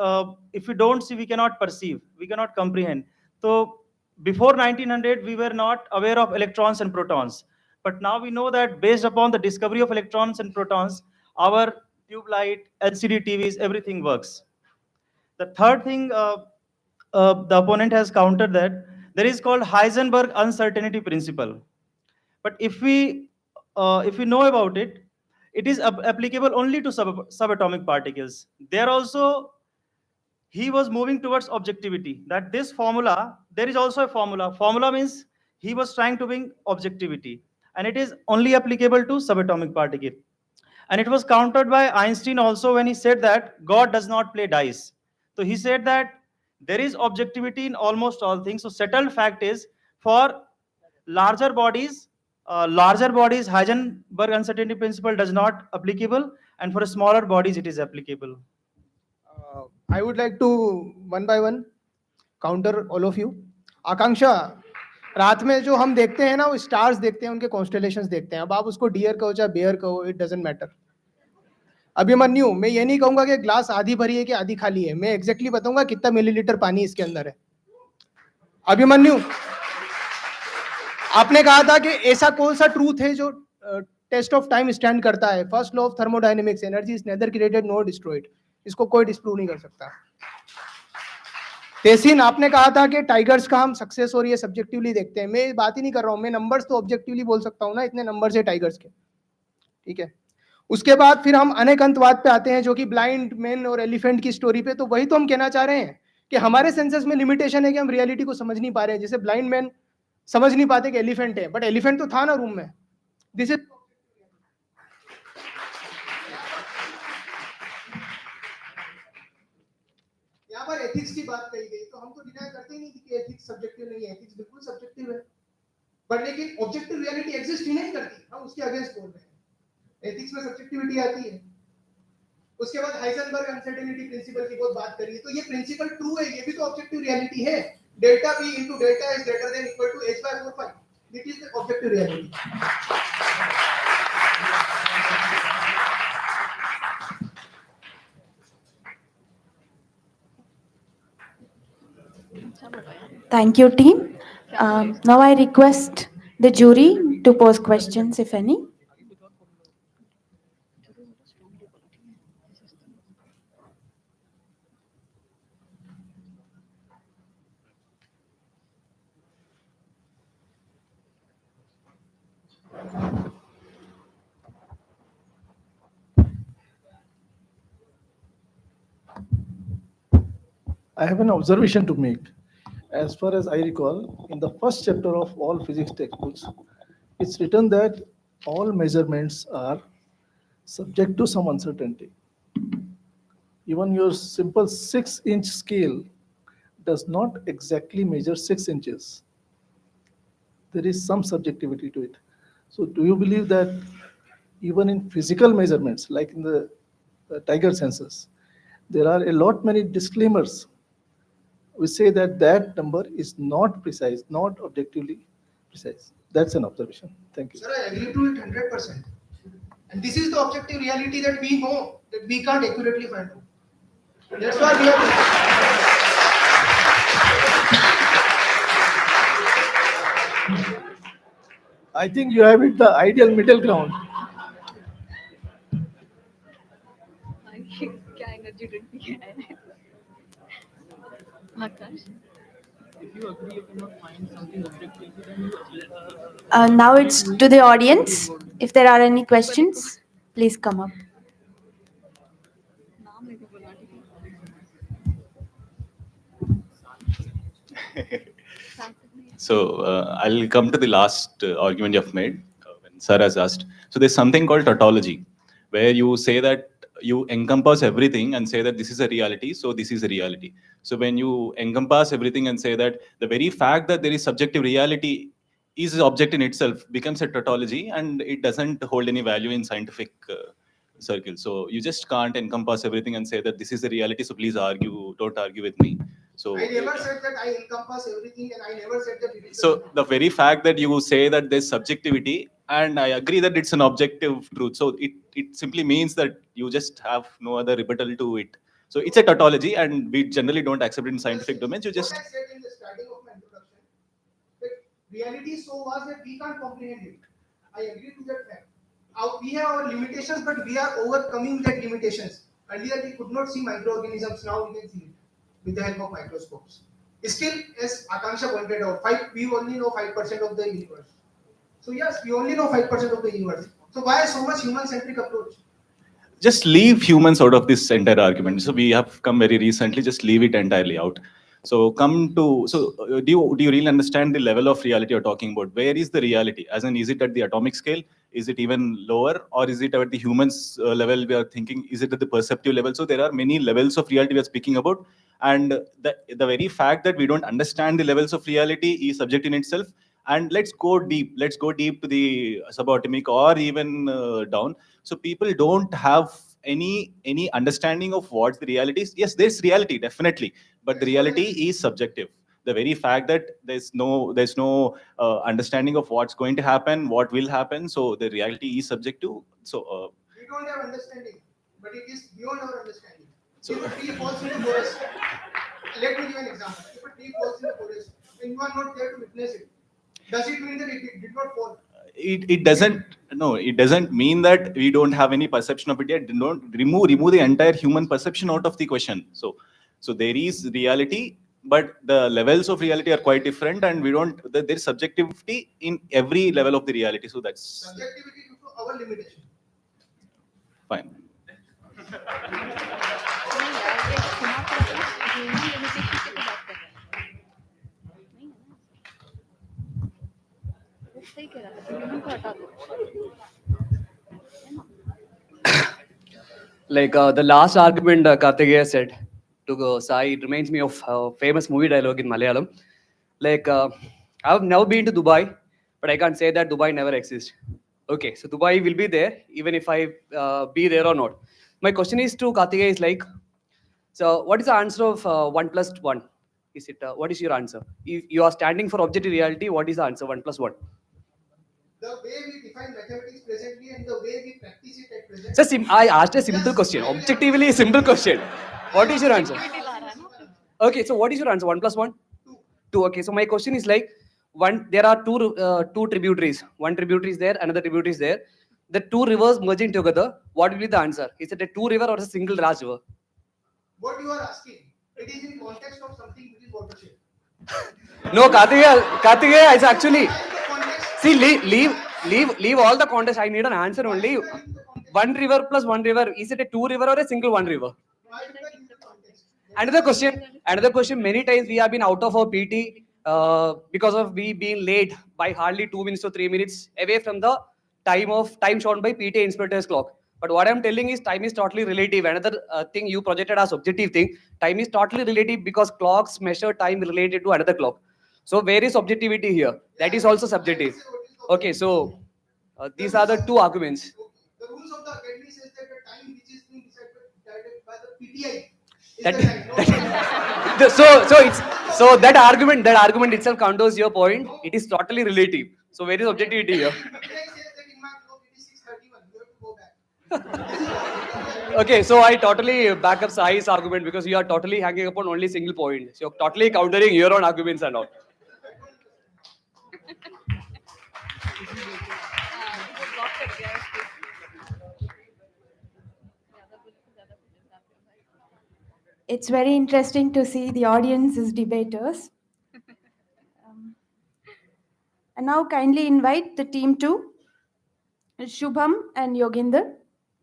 if we don't see, we cannot perceive, we cannot comprehend. So before 1900, we were not aware of electrons and protons. But now we know that based upon the discovery of electrons and protons, our tube light, LCD TVs, everything works. The third thing the opponent has countered that there is called Heisenberg uncertainty principle. But if we know about it, it is applicable only to subatomic particles. There also he was moving towards objectivity. That this formula, there is also a formula. Formula means he was trying to bring objectivity, and it is only applicable to subatomic particle. And it was countered by Einstein also when he said that God does not play dice. So he said that there is objectivity in almost all things. So settled fact is for larger bodies, Heisenberg uncertainty principle does not applicable, and for smaller bodies, it is applicable. I would like to one by one counter all of you. आकांक्षा, रात में जो हम देखते हैं ना वो stars देखते हैं, उनके कॉन्स्टेलेशंस देखते हैं. अब आप उसको डियर कहो चाहे बेयर कहो, इट डजंट मैटर. अभिमन्यु, मैं ये नहीं कहूंगा कि ग्लास आधी भरी है कि आधी खाली है. मैं एग्जैक्टली बताऊंगा कितना मिलीलीटर पानी इसके अंदर है. अभिमन्यु, आपने कहा था कि ऐसा कौन सा ट्रूथ है जो टेस्ट ऑफ टाइम स्टैंड करता है. First law of thermodynamics, energy is nether created nor destroyed. इसको कोई डिस्प्रूव नहीं कर सकता. तेसिन, आपने कहा था कि टाइगर्स का हम सक्सेस और ये सब्जेक्टिवली देखते हैं. मैं बात ही नहीं कर रहा हूं, मैं नंबर्स तो ऑब्जेक्टिवली बोल सकता हूं ना, इतने नंबर्स है टाइगर्स के. ठीक है. उसके बाद फिर हम अनेकंतवाद पे आते हैं, जो कि ब्लाइंड मैन और एलिफेंट की स्टोरी पे. तो वही तो हम कहना चाह रहे हैं कि हमारे सेंसेस में लिमिटेशन है कि हम रियलिटी को समझ नहीं पा रहे हैं. जैसे ब्लाइंड मैन समझ नहीं पाते कि एलिफेंट है, बट एलिफेंट तो था ना रूम में. दिस इज यहाँ पर एथिक्स की बात कही गई, तो हम तो डिनाई करते ही नहीं कि एथिक्स सब्जेक्टिव नहीं है. एथिक्स बिल्कुल सब्जेक्टिव है, बट लेकिन ऑब्जेक्टिव रियलिटी एग्जिस्ट ही नहीं करती. हम उसके अगेंस्ट बोल रहे हैं. एथिक्स में सब्जेक्टिविटी आती है. उसके बाद हाइजेनबर्ग अनसर्टेनिटी प्रिंसिपल की बहुत बात करी, तो ये प्रिंसिपल ट्रू है, ये भी तो ऑब्जेक्टिव रियलिटी है. Delta v into delta is greater than equal to h by 4 pi. It is the objective reality. Thank you, team. Now I request the jury to pose questions, if any. I have an observation to make. As far as I recall, in the first chapter of all physics textbooks, it's written that all measurements are subject to some uncertainty. Even your simple 6-inch scale does not exactly measure 6 inches. There is some subjectivity to it. So do you believe that even in physical measurements, like in the tiger census, there are a lot many disclaimers which say that that number is not precise, not objectively precise? That's an observation. Thank you. Sir, I agree to it 100%. And this is the objective reality that we know that we can't accurately find out. That's why we have I think you have hit the ideal middle ground. क्या energy drink P है आकाश Now it's to the audience. If there are any questions, please come up. So I'll come to the last argument you've made when Sir has asked. So there's something called tautology, where you say that you encompass everything and say that this is a reality, so this is a reality. So when you encompass everything and say that the very fact that there is subjective reality is an object in itself becomes a tautology, and it doesn't hold any value in scientific circles. So you just can't encompass everything and say that this is the reality, so please argue, don't argue with me. So I never said that I encompass everything, and I never said that it is. so the very fact that you say that there's subjectivity, and I agree that it's an objective truth, so it simply means that you just have no other rebuttal to it. So it's a tautology, and we generally don't accept it in scientific domains. You just What I said in the starting of my introduction, that reality is so vast that we can't comprehend it. I agree to that fact. We have our limitations, but we are overcoming that limitations. Earlier we could not see microorganisms, now we can see it with the help of microscopes. Still, as Akanksha pointed out, we only know 5% of the universe. So yes, we only know 5% of the universe. So why so much human-centric approach? just leave humans out of this entire argument. So we have come very recently, just leave it entirely out. So come to, so do you really understand the level of reality you're talking about? Where is the reality? As in, is it at the atomic scale? Is it even lower? Or is it at the humans level we are thinking? Is it at the perceptive level? So there are many levels of reality we are speaking about. And the very fact that we don't understand the levels of reality is subject in itself. And let's go deep. Let's go deep to the subatomic or even down. So people don't have any understanding of what the reality is. Yes, there's reality definitely, but the reality is subjective. The very fact that there's no understanding of what's going to happen, what will happen, so the reality is subjective. So We don't have understanding, but it is beyond our understanding. So- if a tree falls in the forest, let me give an example. If a tree falls in the forest and you are not there to witness it, does it mean that it did not fall? it doesn't mean that we don't have any perception of it yet. Don't remove the entire human perception out of the question. So there is reality, but the levels of reality are quite different, and we don't there's subjectivity in every level of the reality. So that's Subjectivity due to our limitation. fine. Like the last argument Kartikeya said to Sai, it reminds me of a famous movie dialogue in Malayalam. Like, I've never been to Dubai, but I can't say that Dubai never exists. Okay, so Dubai will be there, even if I be there or not. My question is to Kartikeya is like, so what is the answer of 1 plus 1? Is it, what is your answer? If you are standing for objective reality, what is the answer, 1 plus 1? The way we define mathematics presently and the way we practice it at present. So I asked a simple question, objectively a simple question. What is your answer? Okay, so what is your answer? 1 plus 1? 2. Okay, so my question is like, there are two tributaries. One tributary is there, another tributary is there. The two rivers merging together, what will be the answer? Is it a two river or a single large river? What you are asking, it is in context of something which is watershed. No, Kartikeya, it's actually, see, leave all the context. I need an answer only. One river plus one river, is it a two river or a single one river? Another question. Many times we have been out of our PT because of we being late by hardly 2 minutes or 3 minutes away from the time shown by PT inspector's clock. But what I'm telling is time is totally relative. Another thing you projected as objective thing, time is totally relative because clocks measure time related to another clock. So where is objectivity here? That is also subjective. Okay, so these are the two arguments. The rules of the academy says that the time which is being decided by the PTI is That- the time. So that argument itself counters your point. It is totally relative. So where is objectivity here? PTI says that in my clock it is 6:31. You have to go back. Okay, so I totally back up Sai's argument because you are totally hanging upon only single point. So you're totally countering your own arguments and all. It's very interesting to see the audience as debaters. And now kindly invite the team to Shubham and Yoginder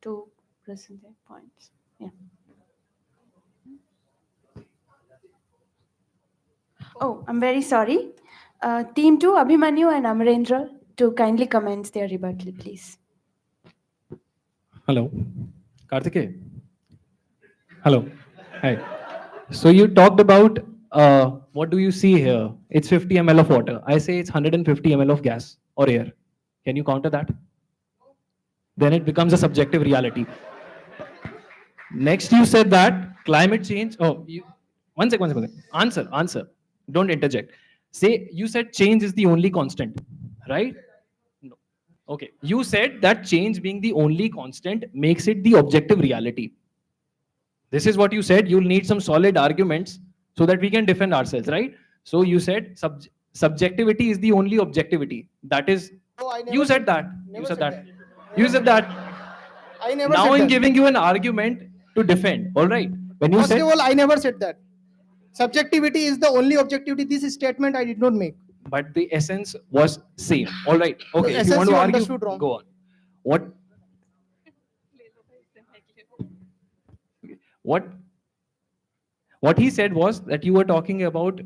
to present their points. Yeah. Oh, I'm very sorry. Team 2, Abhimanyu and Amarendra, to kindly commence their rebuttal, please. Hello, Karthike. Hello. Hi. So you talked about what do you see here? It's 50 ml of water. I say it's 150 ml of gas or air. Can you counter that? Then it becomes a subjective reality. Next, you said that climate change. Oh, one second, one second. One second. Answer. Don't interject. Say you said change is the only constant, right? No. Okay. You said that change being the only constant makes it the objective reality. This is what you said. You'll need some solid arguments so that we can defend ourselves, right? So you said subjectivity is the only objectivity. That is, No, I never you said that. never You said said that. You said that. I never Now said I'm that. giving you an argument to defend. All right. When you First said, of all, I never said that. Subjectivity is the only objectivity. This statement I did not make. but the essence was same. All right. The Okay. If you essence want you to argue, understood wrong. go on. What? What? What he said was that you were talking about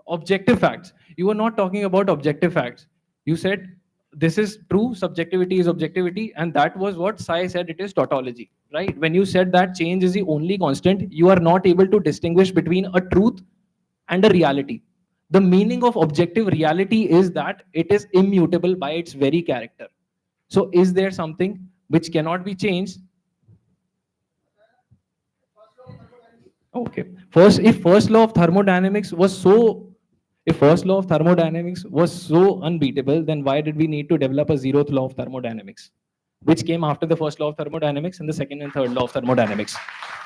objective facts. You were not talking about objective facts. You said this is true, subjectivity is objectivity, and that was what Sai said it is tautology, right? When you said that change is the only constant, you are not able to distinguish between a truth and a reality. The meaning of objective reality is that it is immutable by its very character. So, is there something which cannot be changed? Okay. First law of thermodynamics was so, if first law of thermodynamics was so unbeatable, then why did we need to develop a zeroth law of thermodynamics, which came after the first law of thermodynamics and the second and third law of thermodynamics,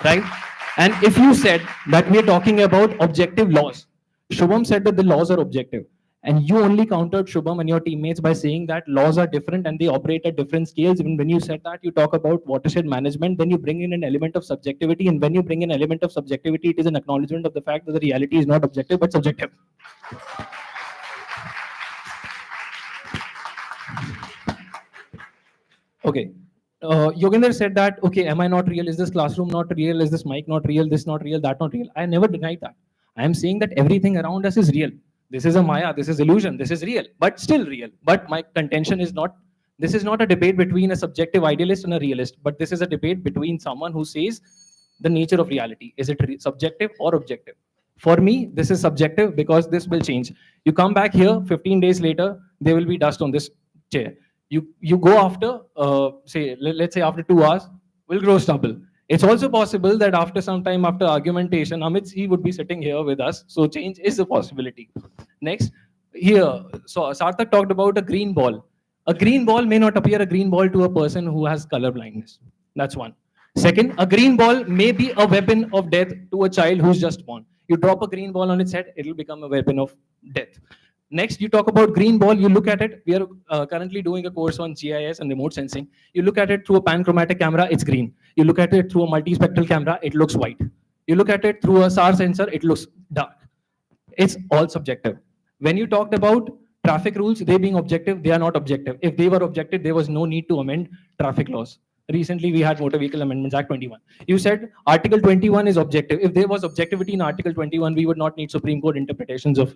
right? And if you said that we are talking about objective laws, Shubham said that the laws are objective. And you only countered Shubham and your teammates by saying that laws are different and they operate at different scales. Even when you said that, you talk about watershed management, then you bring in an element of subjectivity. And when you bring in an element of subjectivity, it is an acknowledgement of the fact that the reality is not objective but subjective. Okay. Yogendra said that, okay, am I not real? Is this classroom not real? Is this mic not real? This not real? That not real? I never denied that. I am saying that everything around us is real. This is a Maya, this is illusion, this is real, but still real. But my contention is not, this is not a debate between a subjective idealist and a realist, but this is a debate between someone who says the nature of reality. Is it subjective or objective? For me, this is subjective because this will change. You come back here 15 days later, there will be dust on this chair. You go after, let's say after 2 hours, will grow stubble. It's also possible that after some time, after argumentation, Amit, he would be sitting here with us. So change is a possibility. Next, here, so Sarthak talked about a green ball. A green ball may not appear a green ball to a person who has color blindness. That's one. Second, a green ball may be a weapon of death to a child who's just born. You drop a green ball on its head, it'll become a weapon of death. Next, you talk about green ball, you look at it. We are currently doing a course on GIS and remote sensing. You look at it through a panchromatic camera, it's green. You look at it through a multispectral camera, it looks white. You look at it through a SAR sensor, it looks dark. It's all subjective. When you talked about traffic rules, they being objective, they are not objective. If they were objective, there was no need to amend traffic laws. Recently, we had Motor Vehicle Amendments Act 21. You said Article 21 is objective. If there was objectivity in Article 21, we would not need Supreme Court interpretations of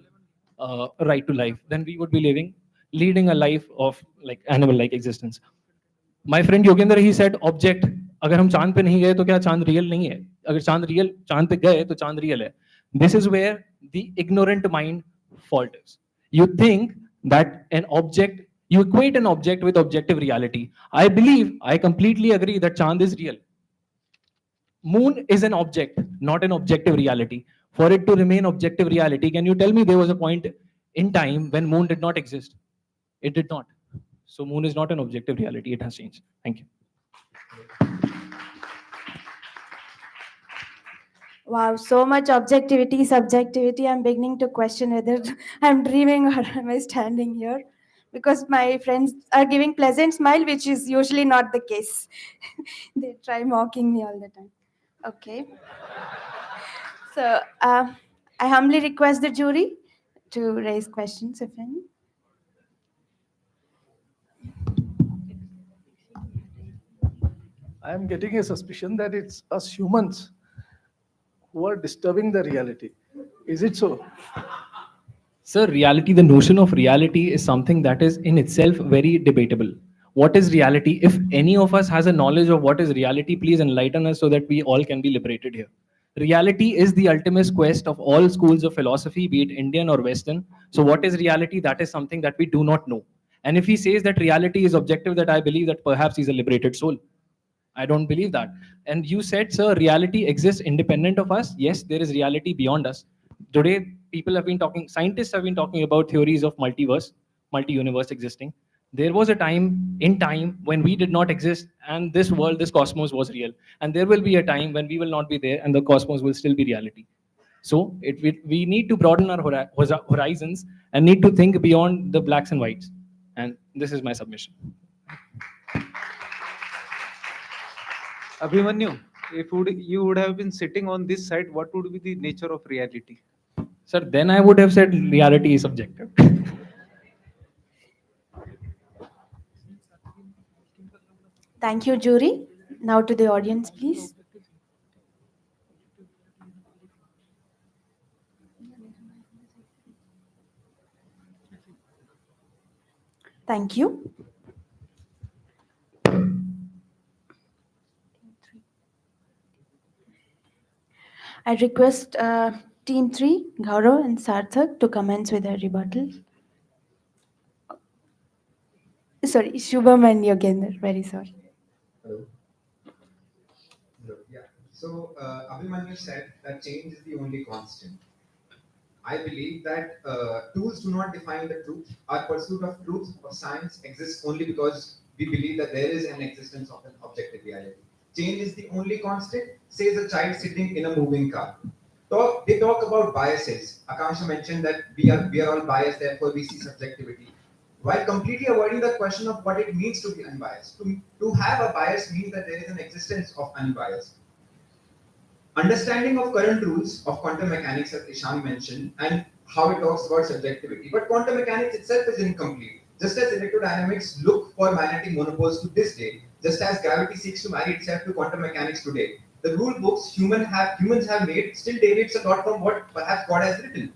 right to life. Then we would be leading a life of like animal-like existence. My friend Yogendra, he said, object. अगर हम चांद पे नहीं गए तो क्या चांद real नहीं है? अगर चांद पे गए तो चांद रियल है. This is where the ignorant mind falters. You think that an object, you equate an object with objective reality. I completely agree that Chand is real. Moon is an object, not an objective reality. For it to remain objective reality, can you tell me there was a point in time when moon did not exist? It did not. So moon is not an objective reality. It has changed. Thank you. Wow, so much objectivity, subjectivity. I'm beginning to question whether I'm dreaming or am I standing here, because my friends are giving pleasant smile, which is usually not the case. They try mocking me all the time. Okay. So I humbly request the jury to raise questions, if any. I am getting a suspicion that it's us humans who are disturbing the reality. Is it so? Sir, reality, the notion of reality is something that is in itself very debatable. What is reality? If any of us has a knowledge of what is reality, please enlighten us so that we all can be liberated here. Reality is the ultimate quest of all schools of philosophy, be it Indian or Western. So, what is reality? That is something that we do not know. And if he says that reality is objective, that I believe that perhaps he's a liberated soul. I don't believe that. And you said, sir, reality exists independent of us. Yes, there is reality beyond us. Today, people have been talking, scientists have been talking about theories of multiverse, multi-universe existing. There was a time in time when we did not exist and this world, this cosmos was real. And there will be a time when we will not be there and the cosmos will still be reality. So we need to broaden our horizons and need to think beyond the blacks and whites. And this is my submission. Abhimanyu, if you would have been sitting on this side, what would be the nature of reality? Sir, then I would have said reality is subjective. Thank you, jury. Now to the audience, please. Thank you. I request Team 3, Gaurav and Sarthak, to commence with their rebuttal. Sorry, Shubham and Yogendra. Very sorry. Hello. Hello. Yeah. So Abhimanyu said that change is the only constant. I believe that tools do not define the truth. Our pursuit of truth or science exists only because we believe that there is an existence of an objective reality. Change is the only constant, says a child sitting in a moving car. They talk about biases. Akansha mentioned that we are all biased, therefore we see subjectivity. While completely avoiding the question of what it means to be unbiased. To have a bias means that there is an existence of unbiased. Understanding of current rules of quantum mechanics, as Ishan mentioned, and how it talks about subjectivity. But quantum mechanics itself is incomplete. Just as electrodynamics look for magnetic monopoles to this day, just as gravity seeks to marry itself to quantum mechanics today, the rule books humans have made still deviates a lot from what perhaps God has written.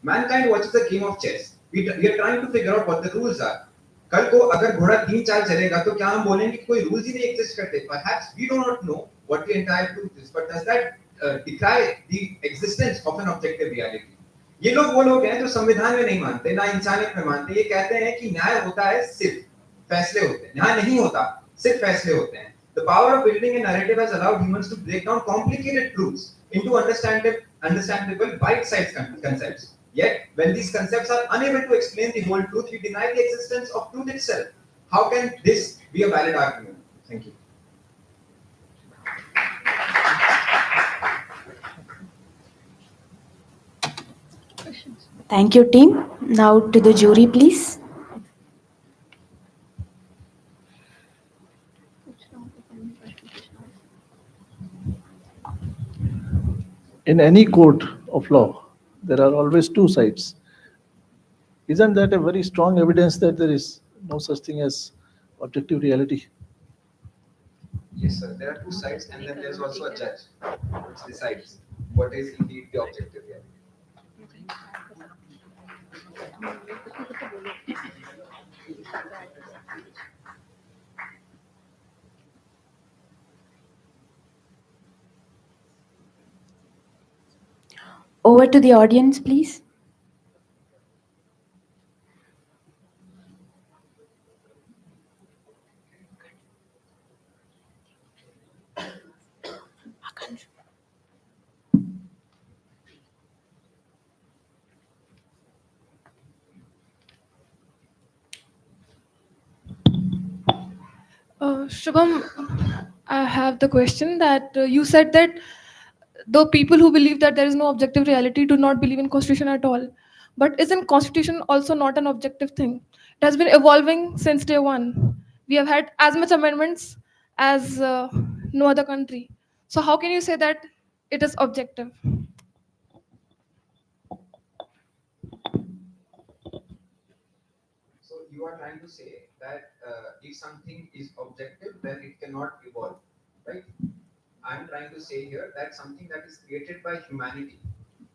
Mankind watches a game of chess. We are trying to figure out what the rules are. कल को अगर घोड़ा 3 4 चलेगा तो क्या हम बोलेंगे कि कोई रूल्स ही नहीं एग्जिस्ट करते? Perhaps we do not know what the entire truth is, but does that decry the existence of an objective reality? ये लोग वो लोग हैं जो संविधान में नहीं मानते, ना इंसानियत में मानते. ये कहते हैं कि न्याय होता है सिर्फ फैसले होते हैं. न्याय नहीं होता, सिर्फ फैसले होते हैं. The power of building a narrative has allowed humans to break down complicated truths into understandable bite-sized concepts. Yet, when these concepts are unable to explain the whole truth, we deny the existence of truth itself. How can this be a valid argument? Thank you. Thank you, team. Now to the jury, please. In any court of law, there are always two sides. Isn't that a very strong evidence that there is no such thing as objective reality? Yes, sir. There are two sides, and then there's also a judge which decides what is indeed the objective reality. Over to the audience, please. Shubham, I have the question that you said that the people who believe that there is no objective reality do not believe in constitution at all. But isn't constitution also not an objective thing? It has been evolving since day one. We have had as much amendments as no other country. So how can you say that it is objective? So you are trying to say that if something is objective, then it cannot evolve, right? I'm trying to say here that something that is created by humanity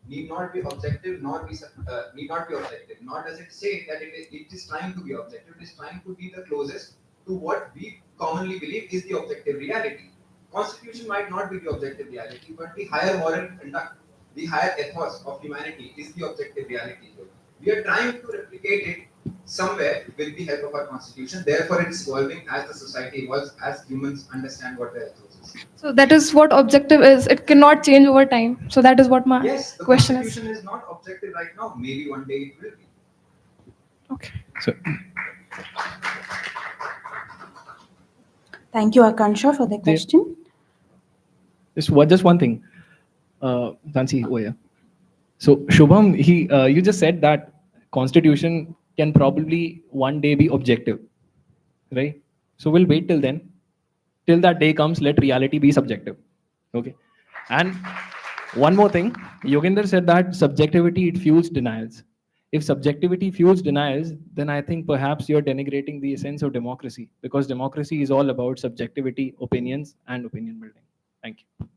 need not be objective, need not be objective. Nor does it say that it is trying to be objective. It is trying to be the closest to what we commonly believe is the objective reality. Constitution might not be the objective reality, but the higher moral conduct, the higher ethos of humanity is the objective reality here. We are trying to replicate it somewhere with the help of our constitution. Therefore, it's evolving as the society evolves, as humans understand what their ethos is. So that is what objective is. It cannot change over time. So that is what my Yes, the question is. constitution is not objective right now. Maybe one day it will be. Okay. So, Thank you, Akansha, for the question. just one thing, Jansi, over here. So Shubham, you just said that constitution can probably one day be objective, right? So we'll wait till then. Till that day comes, let reality be subjective. Okay. And one more thing, Yoginder said that subjectivity, it fuels denials. If subjectivity fuels denials, then I think perhaps you're denigrating the essence of democracy, because democracy is all about subjectivity, opinions, and opinion building. Thank you.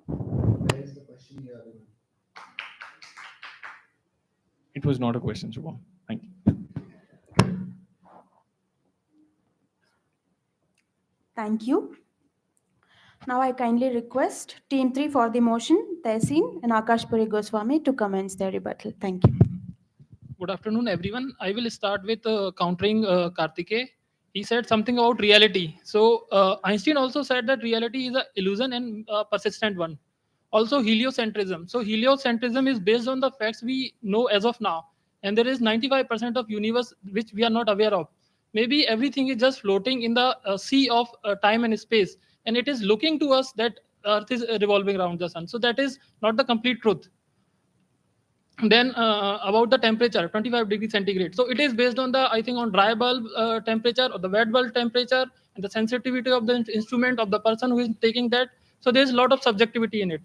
Where is the question here, everyone? It was not a question, Shubham. Thank you. Thank you. Now I kindly request Team 3 for the motion, Tehseen and Akash Puri Goswami, to commence their rebuttal. Thank you. Good afternoon, everyone. I will start with countering Kartike. He said something about reality. So Einstein also said that reality is an illusion and a persistent one. Also heliocentrism. So heliocentrism is based on the facts we know as of now. And there is 95% of universe which we are not aware of. Maybe everything is just floating in the sea of time and space. And it is looking to us that Earth is revolving around the sun. So that is not the complete truth. Then about the temperature, 25 degrees centigrade. So it is based on the, I think, on dry bulb temperature or the wet bulb temperature and the sensitivity of the instrument of the person who is taking that. So there is a lot of subjectivity in it.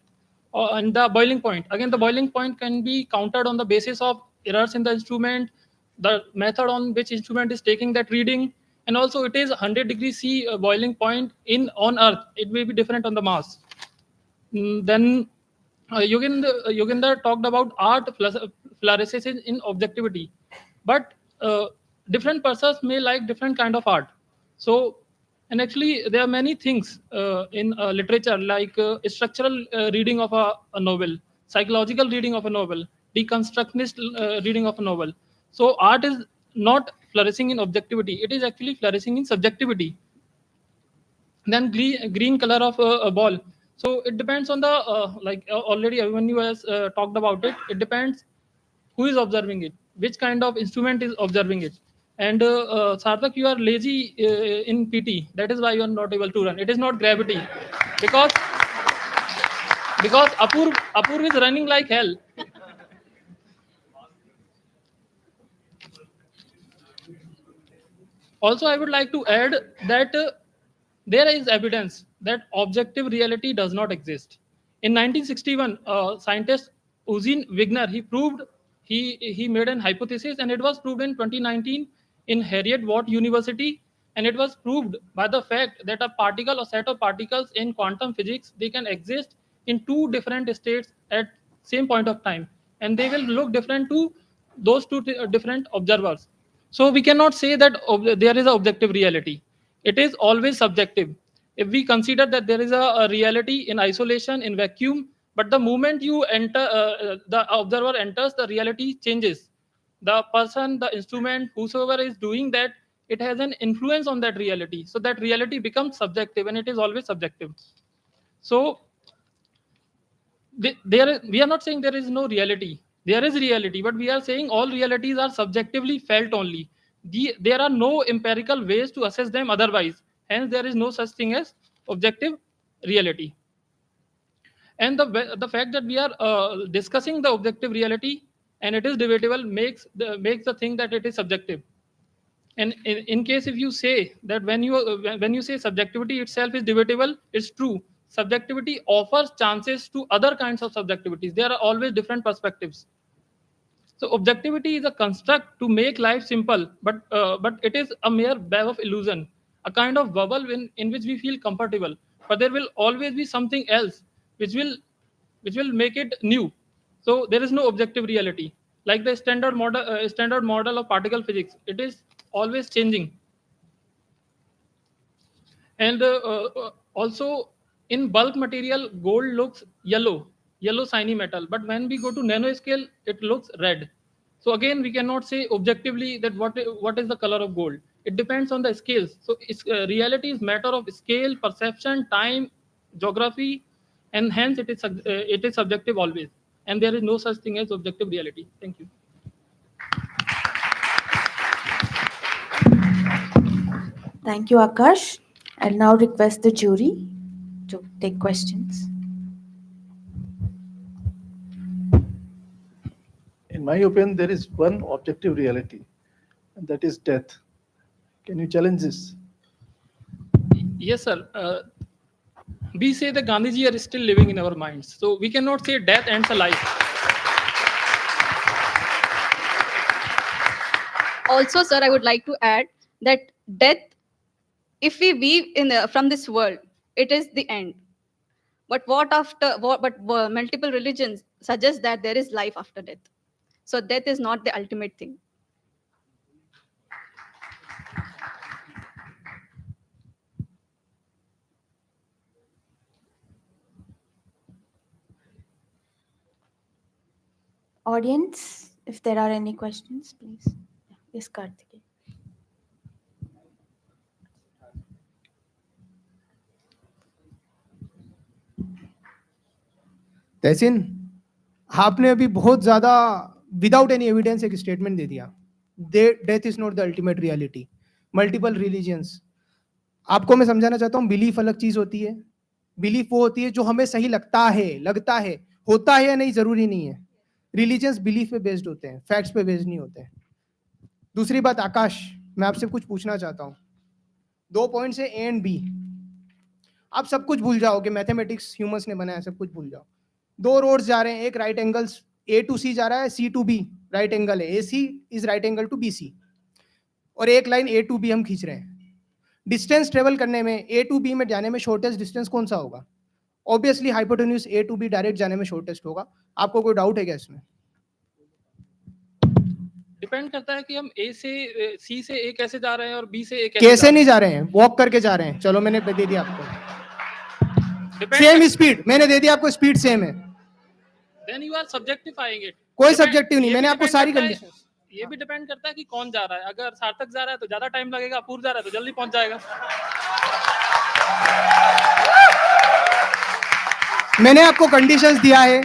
And the boiling point, again, the boiling point can be counted on the basis of errors in the instrument, the method on which instrument is taking that reading, and also it is 100 degrees C boiling point in on Earth. It may be different on the Mars. Then Yoginder talked about art flourishes in objectivity, but different persons may like different kind of art. So, and actually there are many things in literature, like structural reading of a novel, psychological reading of a novel, deconstructionist reading of a novel. So art is not flourishing in objectivity; it is actually flourishing in subjectivity. Then green color of a ball. So it depends on the already everyone you has talked about it. It depends who is observing it, which kind of instrument is observing it. And Sarthak, you are lazy in PT. That is why you are not able to run. It is not gravity, because Apurv is running like hell. Also, I would like to add that there is evidence that objective reality does not exist. In 1961, scientist Eugene Wigner, he made an hypothesis, and it was proved in 2019 in Harriet Watt University, and it was proved by the fact that a particle or set of particles in quantum physics, they can exist in two different states at same point of time, and they will look different to those two different observers. So we cannot say that there is an objective reality. It is always subjective. If we consider that there is a reality in isolation, in vacuum, but the moment you enter, the observer enters, the reality changes. The person, the instrument, whosoever is doing that, it has an influence on that reality. So that reality becomes subjective, and it is always subjective. So we are not saying there is no reality. There is reality, but we are saying all realities are subjectively felt only. There are no empirical ways to assess them otherwise. Hence, there is no such thing as objective reality. And the fact that we are discussing the objective reality and it is debatable makes the thing that it is subjective. And in case if you say that when you say subjectivity itself is debatable, it's true. Subjectivity offers chances to other kinds of subjectivities. There are always different perspectives. So objectivity is a construct to make life simple, but it is a mere web of illusion, a kind of bubble in which we feel comfortable. But there will always be something else which will which will make it new. So there is no objective reality. Like the standard model of particle physics, it is always changing. And also in bulk material, gold looks yellow shiny metal. But when we go to nanoscale, it looks red. So again, we cannot say objectively that what is the color of gold. It depends on the scales. So reality is matter of scale, perception, time, geography, and hence it is subjective always. And there is no such thing as objective reality. Thank you. Thank you, Akash. I'll now request the jury to take questions. In my opinion, there is one objective reality, and that is death. Can you challenge this? Yes, sir. We say that Gandhiji are still living in our minds. So we cannot say death ends a life. Also, sir, I would like to add that death, if we weave from this world, it is the end. But multiple religions suggest that there is life after death. So death is not the ultimate thing. Audience, if there are any questions, please. Yes, Karthikeya. तहसीन, आपने अभी बहुत ज़्यादा without any evidence एक statement दे दिया, death is not the ultimate reality, multiple religions. आपको मैं समझाना चाहता हूँ, बिलीफ अलग चीज होती है. बिलीफ वो होती है जो हमें सही लगता है, होता है या नहीं जरूरी नहीं है. रिलीजियंस बिलीफ पे बेस्ड होते हैं, फैक्ट्स पे बेस्ड नहीं होते हैं. दूसरी बात, आकाश, मैं आपसे कुछ पूछना चाहता हूँ. 2 पॉइंट्स है ए एंड बी. आप सब कुछ भूल जाओ कि मैथमेटिक्स ह्यूमंस ने बनाया, सब कुछ भूल जाओ. 2 रोड्स जा रहे हैं, एक right angles A to C जा रहा है, C to B right angle है, A C is right angle to B C, और एक लाइन ए टू बी हम खींच रहे हैं. डिस्टेंस ट्रेवल करने में ए टू बी में जाने में शॉर्टेस्ट डिस्टेंस कौन सा होगा? Obviously hypotenuse A to B direct जाने में शॉर्टेस्ट होगा. आपको कोई डाउट है क्या इसमें? डिपेंड करता है कि हम ए से सी से ए कैसे जा रहे हैं और बी से ए कैसे नहीं जा रहे हैं, वॉक करके जा रहे हैं. चलो मैंने दे दिया आपको सेम स्पीड, मैंने दे दिया आपको, स्पीड सेम है. Then you are subjectifying it. कोई सब्जेक्टिव नहीं, मैंने आपको सारी कंडीशन. ये भी डिपेंड करता है कि कौन जा रहा है. अगर सार्थक जा रहा है तो ज्यादा टाइम लगेगा, अपूर्व जा रहा है तो जल्दी पहुंच जाएगा. मैंने आपको कंडीशंस दिया है.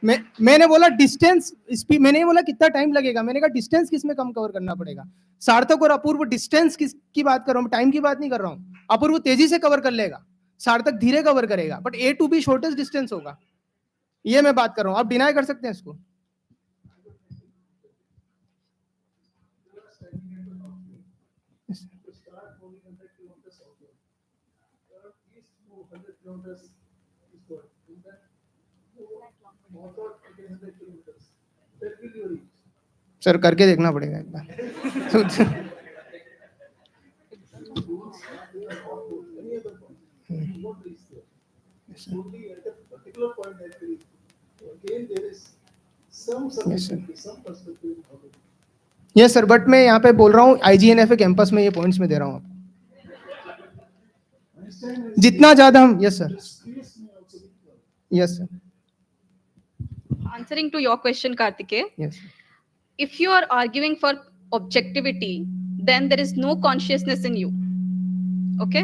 मैंने बोला डिस्टेंस, स्पीड, मैंने बोला कितना टाइम लगेगा, मैंने कहा डिस्टेंस किस में कम कवर करना पड़ेगा. सार्थक और अपूर्व डिस्टेंस की बात कर रहा हूँ, टाइम की बात नहीं कर रहा हूँ. अपूर्व तेजी से कवर कर लेगा, सार्थक धीरे कवर करेगा, but A to B shortest distance होगा. ये मैं बात कर रहा हूँ. आप डिनाई कर सकते हैं इसको. सर करके देखना पड़ेगा एक बार. यस सर, बट मैं यहाँ पे बोल रहा हूँ IGNFA कैंपस में ये पॉइंट्स में दे रहा हूँ आपको. जितना ज्यादा हम. Yes sir, yes sir. Answering to your question, Karthikeya, Yes. if you are arguing for objectivity, then there is no consciousness in you. Okay?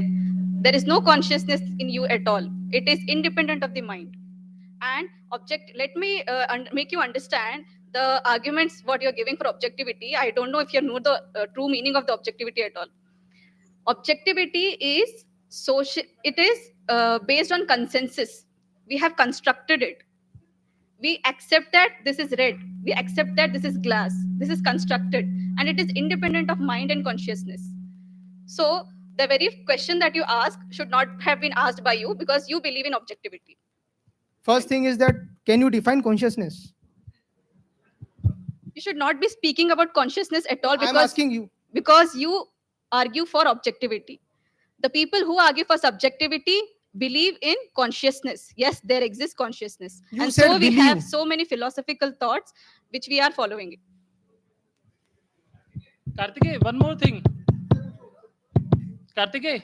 There is no consciousness in you at all. It is independent of the mind. And let me make you understand the arguments what you're giving for objectivity. I don't know if you know the true meaning of the objectivity at all. Objectivity is social. It is based on consensus. We have constructed it. We accept that this is red. We accept that this is glass. This is constructed. And it is independent of mind and consciousness. So the very question that you ask should not have been asked by you because you believe in objectivity. First thing is that, can you define consciousness? You should not be speaking about consciousness at all I'm asking you. Because you argue for objectivity. The people who argue for subjectivity believe in consciousness. Yes, there exists consciousness. You And said so we have believe. so many philosophical thoughts which we are following. Kartikeya, one more thing. Kartikeya,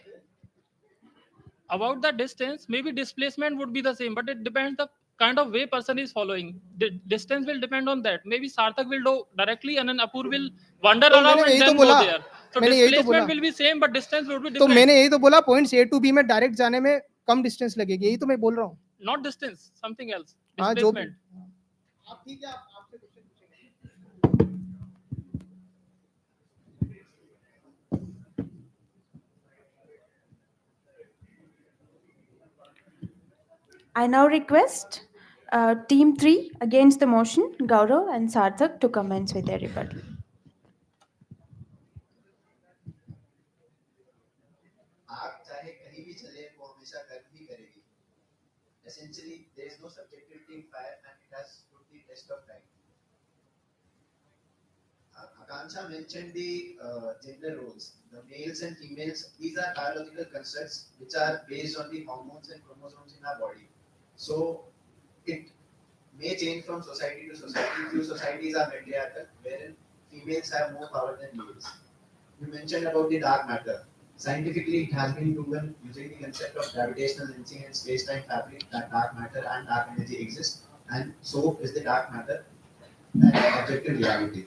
about the distance, maybe displacement would be the same, but it depends the kind of way person is following. The distance will depend on that. Maybe Sarthak will go directly and then Apur will wander तो around मैंने and यही तो then go बोला there. So मैंने यही तो displacement बोला will be same, but distance would be तो different. मैंने यही तो बोला पॉइंट्स ए टू बी में डायरेक्ट जाने में कम डिस्टेंस लगेगी, यही तो मैं बोल रहा हूँ. Not distance, something else. हाँ जो भी. Displacement. I now request Team 3 against the motion, Gaurav and Sarthak, to commence with their rebuttal. आग चाहे कहीं भी चले वो हमेशा गर्म ही करेगी. Essentially, there is no subjectivity in fire and it has stood the test of time. Akansha mentioned the gender roles. The males and females, these are biological constructs which are based on the hormones and chromosomes in our body. So it may change from society to society. Few societies are matriarchal, wherein females have more power than males. You mentioned about the dark matter. Scientifically, it has been proven using the concept of gravitational lensing and space-time fabric that dark matter and dark energy exist, and so is the dark matter and objective reality.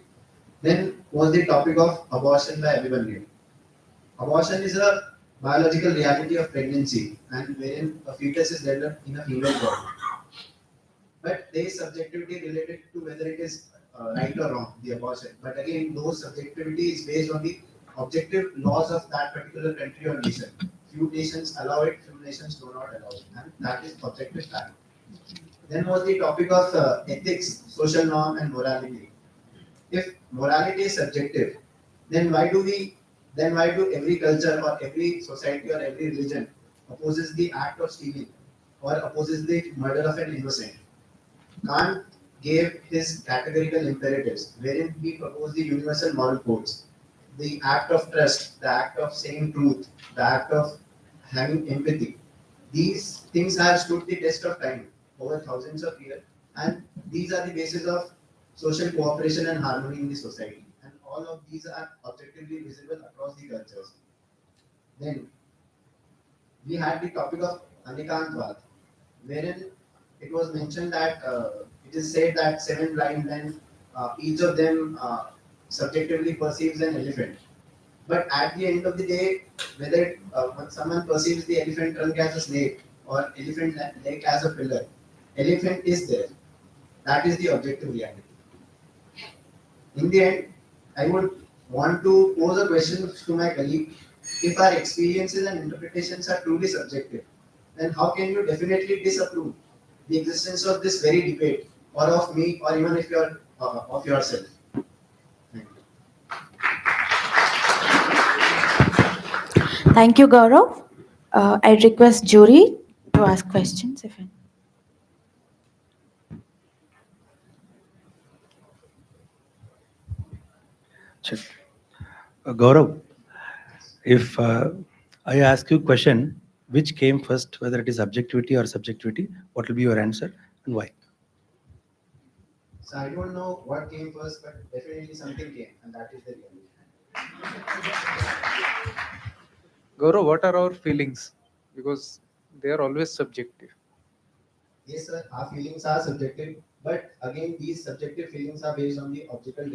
Then was the topic of abortion by everyone here. Abortion is a biological reality of pregnancy, and wherein a fetus is developed in a female body. But there is subjectivity related to whether it is right or wrong, the abortion. But again, those subjectivity is based on the objective laws of that particular country or nation. Few nations allow it, few nations do not allow it, and that is objective fact. Then was the topic of ethics, social norm, and morality. If morality is subjective, then why do every culture or every society or every religion opposes the act of stealing or opposes the murder of an innocent? Kant gave his categorical imperatives, wherein he proposed the universal moral codes, the act of trust, the act of saying truth, the act of having empathy. These things have stood the test of time over thousands of years, and these are the basis of social cooperation and harmony in the society. And all of these are objectively visible across the cultures. Then we had the topic of Anikantvad, wherein it was mentioned that it is said that seven blind men, each of them subjectively perceives an elephant. But at the end of the day, whether when someone perceives the elephant trunk as a snake or elephant leg as a pillar, elephant is there. That is the objective reality. In the end, I would want to pose a question to my colleague. If our experiences and interpretations are truly subjective, then how can you definitely disapprove the existence of this very debate, or of me, or even if you're of yourself? Thank you, Gaurav. I request jury to ask questions, if any. Gaurav, if I ask you a question, which came first, whether it is objectivity or subjectivity, what will be your answer and why? So I don't know what came first, but definitely something came, and that is the reality. Gaurav, what are our feelings? Because they are always subjective. Yes, sir, our feelings are subjective, but again, these subjective feelings are based on the objective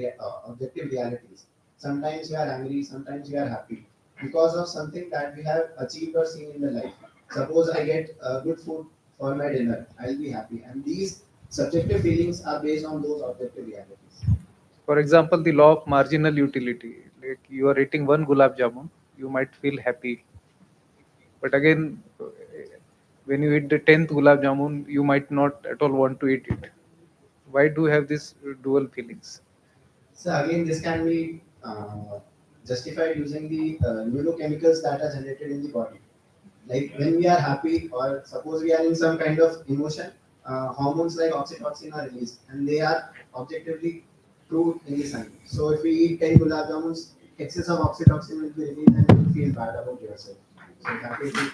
realities. Sometimes we are angry, sometimes we are happy because of something that we have achieved or seen in the life. Suppose I get good food for my dinner, I'll be happy, and these subjective feelings are based on those objective realities. For example, the law of marginal utility. Like you are eating one gulab jamun, you might feel happy. But again, when you eat the 10th gulab jamun, you might not at all want to eat it. Why do you have these dual feelings? So again, this can be justified using the neurochemicals that are generated in the body. Like when we are happy, or suppose we are in some kind of emotion, hormones like oxytocin are released, and they are objectively true in the science. So if we eat 10 gulab jamuns, excess of oxytocin will be released, and you will feel bad about yourself. So that is it.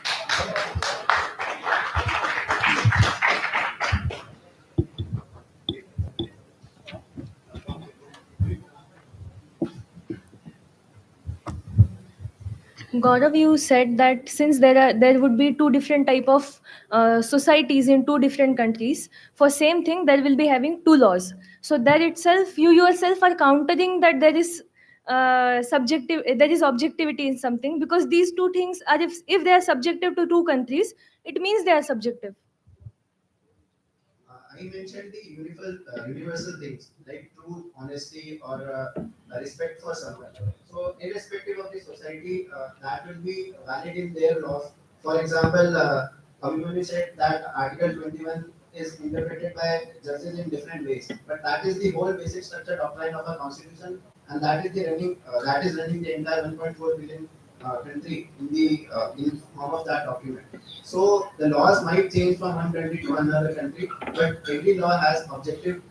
Gaurav, you said that since there would be two different type of societies in two different countries for same thing, there will be having two laws. So that itself, you yourself are countering that there is there is objectivity in something, because these two things are, if they are subjective to two countries, it means they are subjective. I mentioned the universal things like truth, honesty, or respect for someone. So, irrespective of the society, that will be valid in their laws. For example, Abhimanyu said that Article 21 is interpreted by judges in different ways, but that is the whole basic structure doctrine of our constitution, and that is the running the entire 1.4 billion country in form of that document. So the laws might change from one country to another country, but every law has objective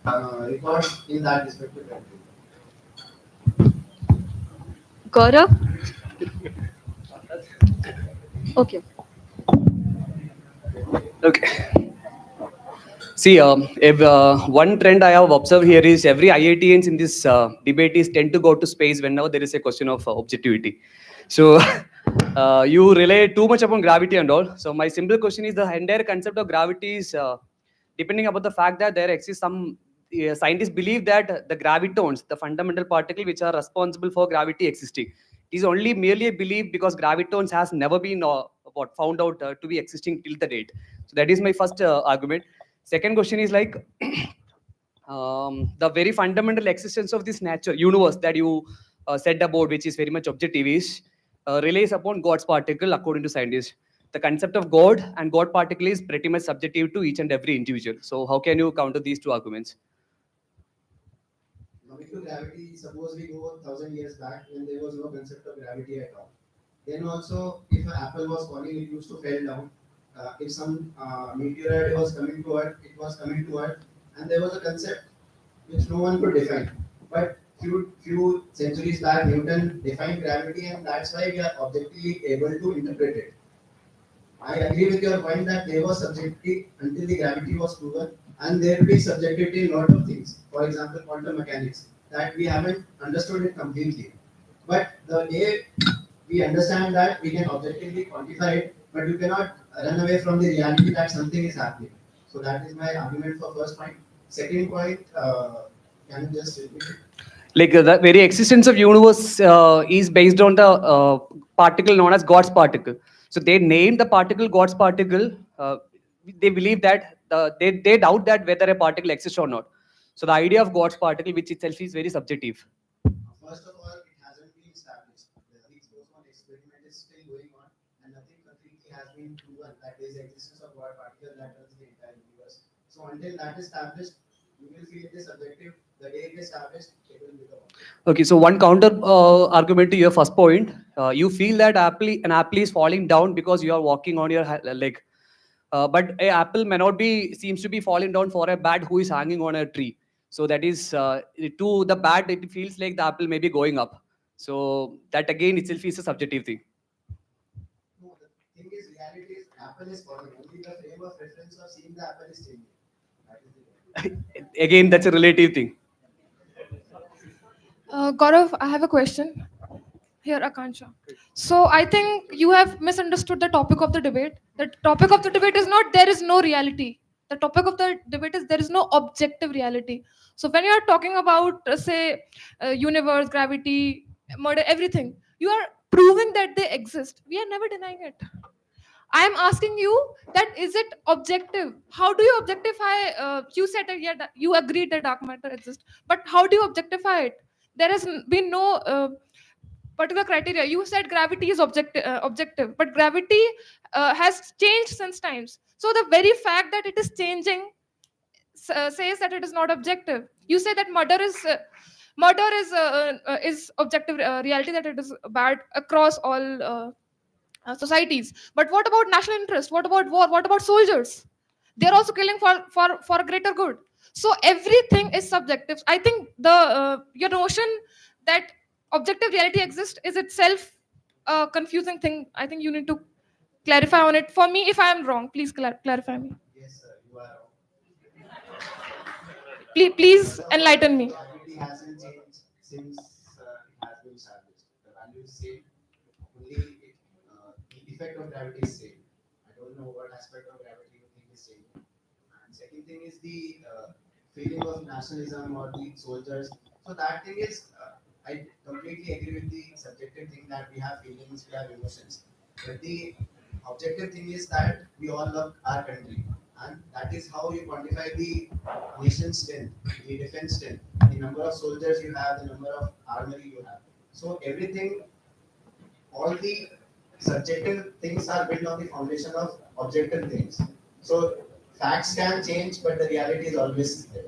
records in that respective country. Gaurav? Okay. Okay. See, if one trend I have observed here is every IITians in this debate is tend to go to space whenever there is a question of objectivity. So you rely too much upon gravity and all. So my simple question is, the entire concept of gravity is depending upon the fact that there exists some scientists believe that the gravitons, the fundamental particle which are responsible for gravity existing, is only merely a belief because gravitons has never been found out to be existing till the date. So that is my first argument. Second question is like the very fundamental existence of this nature universe that you said about, which is very much objective, is relies upon God's particle according to scientists. The concept of God and God particle is pretty much subjective to each and every individual. So how can you counter these two arguments? Coming to gravity, suppose we go 1,000 years back when there was no concept of gravity at all. Then also, if an apple was falling, it used to fall down. If some meteorite was coming to Earth, it was coming to Earth, and there was a concept which no one could define. But few centuries back, Newton defined gravity, and that's why we are objectively able to interpret it. I agree with your point that there was subjectivity until the gravity was proven, and there will be subjectivity in a lot of things. For example, quantum mechanics, that we haven't understood it completely. But the way we understand that, we can objectively quantify it, but you cannot run away from the reality that something is happening. So that is my argument for first point. Second point, can you just repeat it? Like the very existence of universe is based on the particle known as God's particle. So they name the particle God's particle. They believe that they doubt that whether a particle exists or not. So the idea of God's particle, which itself is very subjective. First of all, it hasn't been established. The Higgs boson experiment is still going on, and nothing completely has been proven that there is existence of God particle that runs the entire universe. So until that is established, you will feel it is subjective. The day it is established, it will become. Okay, so one counter argument to your first point, you feel that an apple is falling down because you are walking on your leg. But a apple may not be, seems to be falling down for a bat who is hanging on a tree. So that is to the bat, it feels like the apple may be going up. So that again itself is a subjective thing. No, the thing is, reality is apple is falling. Only the frame of reference of seeing the apple is changing. That is the Again, that's a relative thing. Gaurav, I have a question. Here, Akansha. So I think you have misunderstood the topic of the debate. The topic of the debate is not there is no reality. The topic of the debate is there is no objective reality. So when you are talking about, say, universe, gravity, murder, everything, you are proving that they exist. We are never denying it. I am asking you that is it objective? How do you objectify? You said that yeah, you agreed that dark matter exists, but how do you objectify it? There has been no particular criteria. You said gravity is objective, but gravity has changed since times. So the very fact that it is changing says that it is not objective. You say that murder is objective reality, that it is bad across all societies. But what about national interest? What about war? What about soldiers? They're also killing for a greater good. So everything is subjective. I think the your notion that objective reality exists is itself a confusing thing. I think you need to clarify on it. For me, if I am wrong, please clarify me. Yes, sir, you are wrong. Please enlighten me. Gravity hasn't changed since it has been established. The value is same. only the effect of gravity is same. I don't know what aspect of gravity you think is same. And second thing is the feeling of nationalism or the soldiers. So that thing is, I completely agree with the subjective thing that we have feelings, we have emotions. But the objective thing is that we all love our country. And that is how you quantify the nation strength, the defense strength, the number of soldiers you have, the number of armory you have. So everything, all the subjective things are built on the foundation of objective things. So facts can change, but the reality is always there.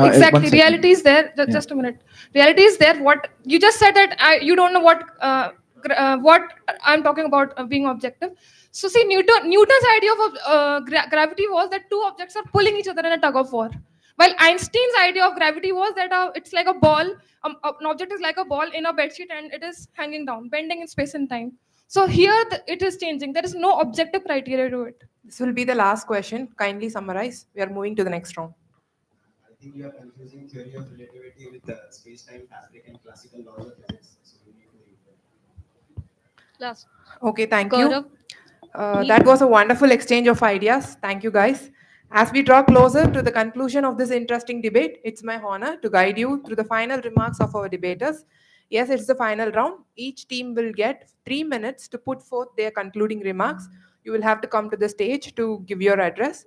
Exactly, reality is there. Just a minute. Reality is there. What you just said that you don't know what I'm talking about being objective. So see, Newton's idea of gravity was that two objects are pulling each other in a tug of war, while Einstein's idea of gravity was that it's like a ball. An object is like a ball in a bedsheet and it is hanging down, bending in space and time. So here it is changing. There is no objective criteria to it. This will be the last question. Kindly summarize. We are moving to the next round. I think you are confusing theory of relativity with space-time fabric and classical laws of physics. So we need to leave that. Last. Okay, thank Gaurav, you. That was a wonderful exchange of ideas. Thank you, guys. As we draw closer to the conclusion of this interesting debate, it's my honor to guide you through the final remarks of our debaters. Yes, it's the final round. Each team will get 3 minutes to put forth their concluding remarks. You will have to come to the stage to give your address.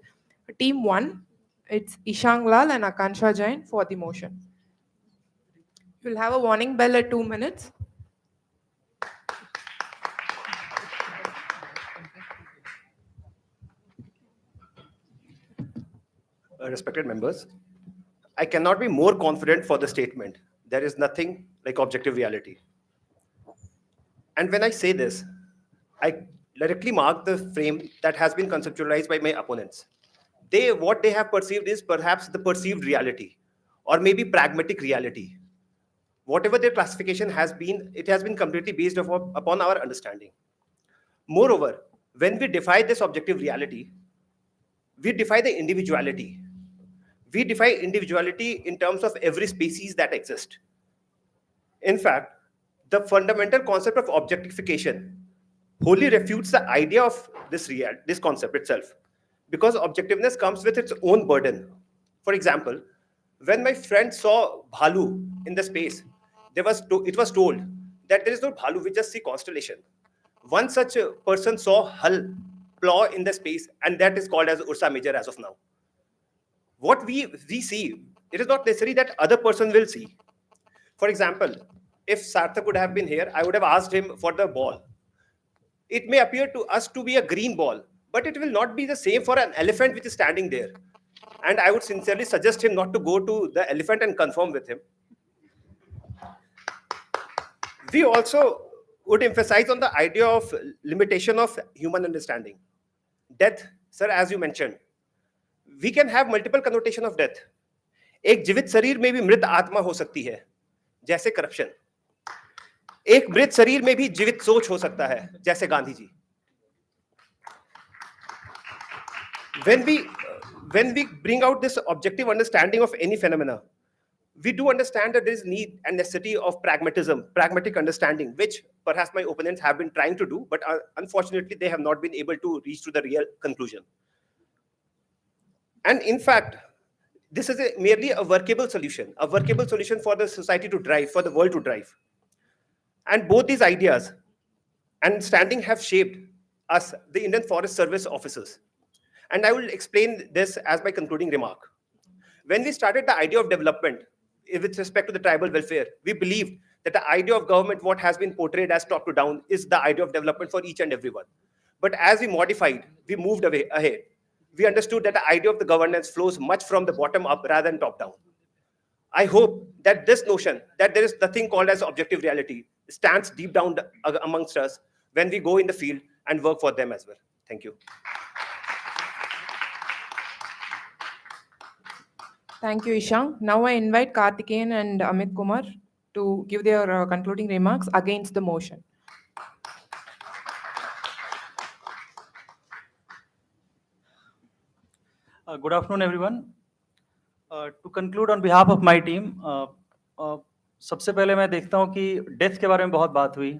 Team 1, it's Ishang Lal and Akansha Jain for the motion. You'll have a warning bell at 2 minutes. Respected members, I cannot be more confident for the statement. There is nothing like objective reality. And when I say this, I directly mark the frame that has been conceptualized by my opponents. What they have perceived is perhaps the perceived reality, or maybe pragmatic reality. Whatever their classification has been, it has been completely based upon our understanding. Moreover, when we defy this objective reality, we defy the individuality. We defy individuality in terms of every species that exists. In fact, the fundamental concept of objectification wholly refutes the idea of this concept itself, because objectiveness comes with its own burden. For example, when my friend saw bhalu in the space, it was told that there is no bhalu, we just see constellation. One such a person saw Hull plow in the space, and that is called as Ursa Major as of now. What we see, it is not necessary that other person will see. For example, if Sarthak would have been here, I would have asked him for the ball. It may appear to us to be a green ball, but it will not be the same for an elephant which is standing there. And I would sincerely suggest him not to go to the elephant and confirm with him. We also would emphasize on the idea of limitation of human understanding. Death, sir, as you mentioned, we can have multiple connotation of death. एक जीवित शरीर में भी मृत आत्मा हो सकती है, जैसे करप्शन. एक मृत शरीर में भी जीवित सोच हो सकता है, जैसे Gandhi ji. When we bring out this objective understanding of any phenomena, we do understand that there is need and necessity of pragmatism, pragmatic understanding, which perhaps my opponents have been trying to do, but unfortunately they have not been able to reach to the real conclusion. And in fact, this is merely a workable solution for the society to drive, for the world to drive. And both these ideas and standing have shaped us, the Indian Forest Service officers. And I will explain this as my concluding remark. When we started the idea of development with respect to the tribal welfare, we believed that the idea of government, what has been portrayed as top to down, is the idea of development for each and everyone. But as we modified, we moved ahead. We understood that the idea of the governance flows much from the bottom up rather than top down. I hope that this notion that there is nothing called as objective reality stands deep down amongst us when we go in the field and work for them as well. Thank you. Thank you, Ishang. Now I invite Karthikeyan and Amit Kumar to give their concluding remarks against the motion. Good afternoon, everyone. To conclude on behalf of my team, सबसे पहले मैं देखता हूं कि death के बारे में बहुत बात हुई.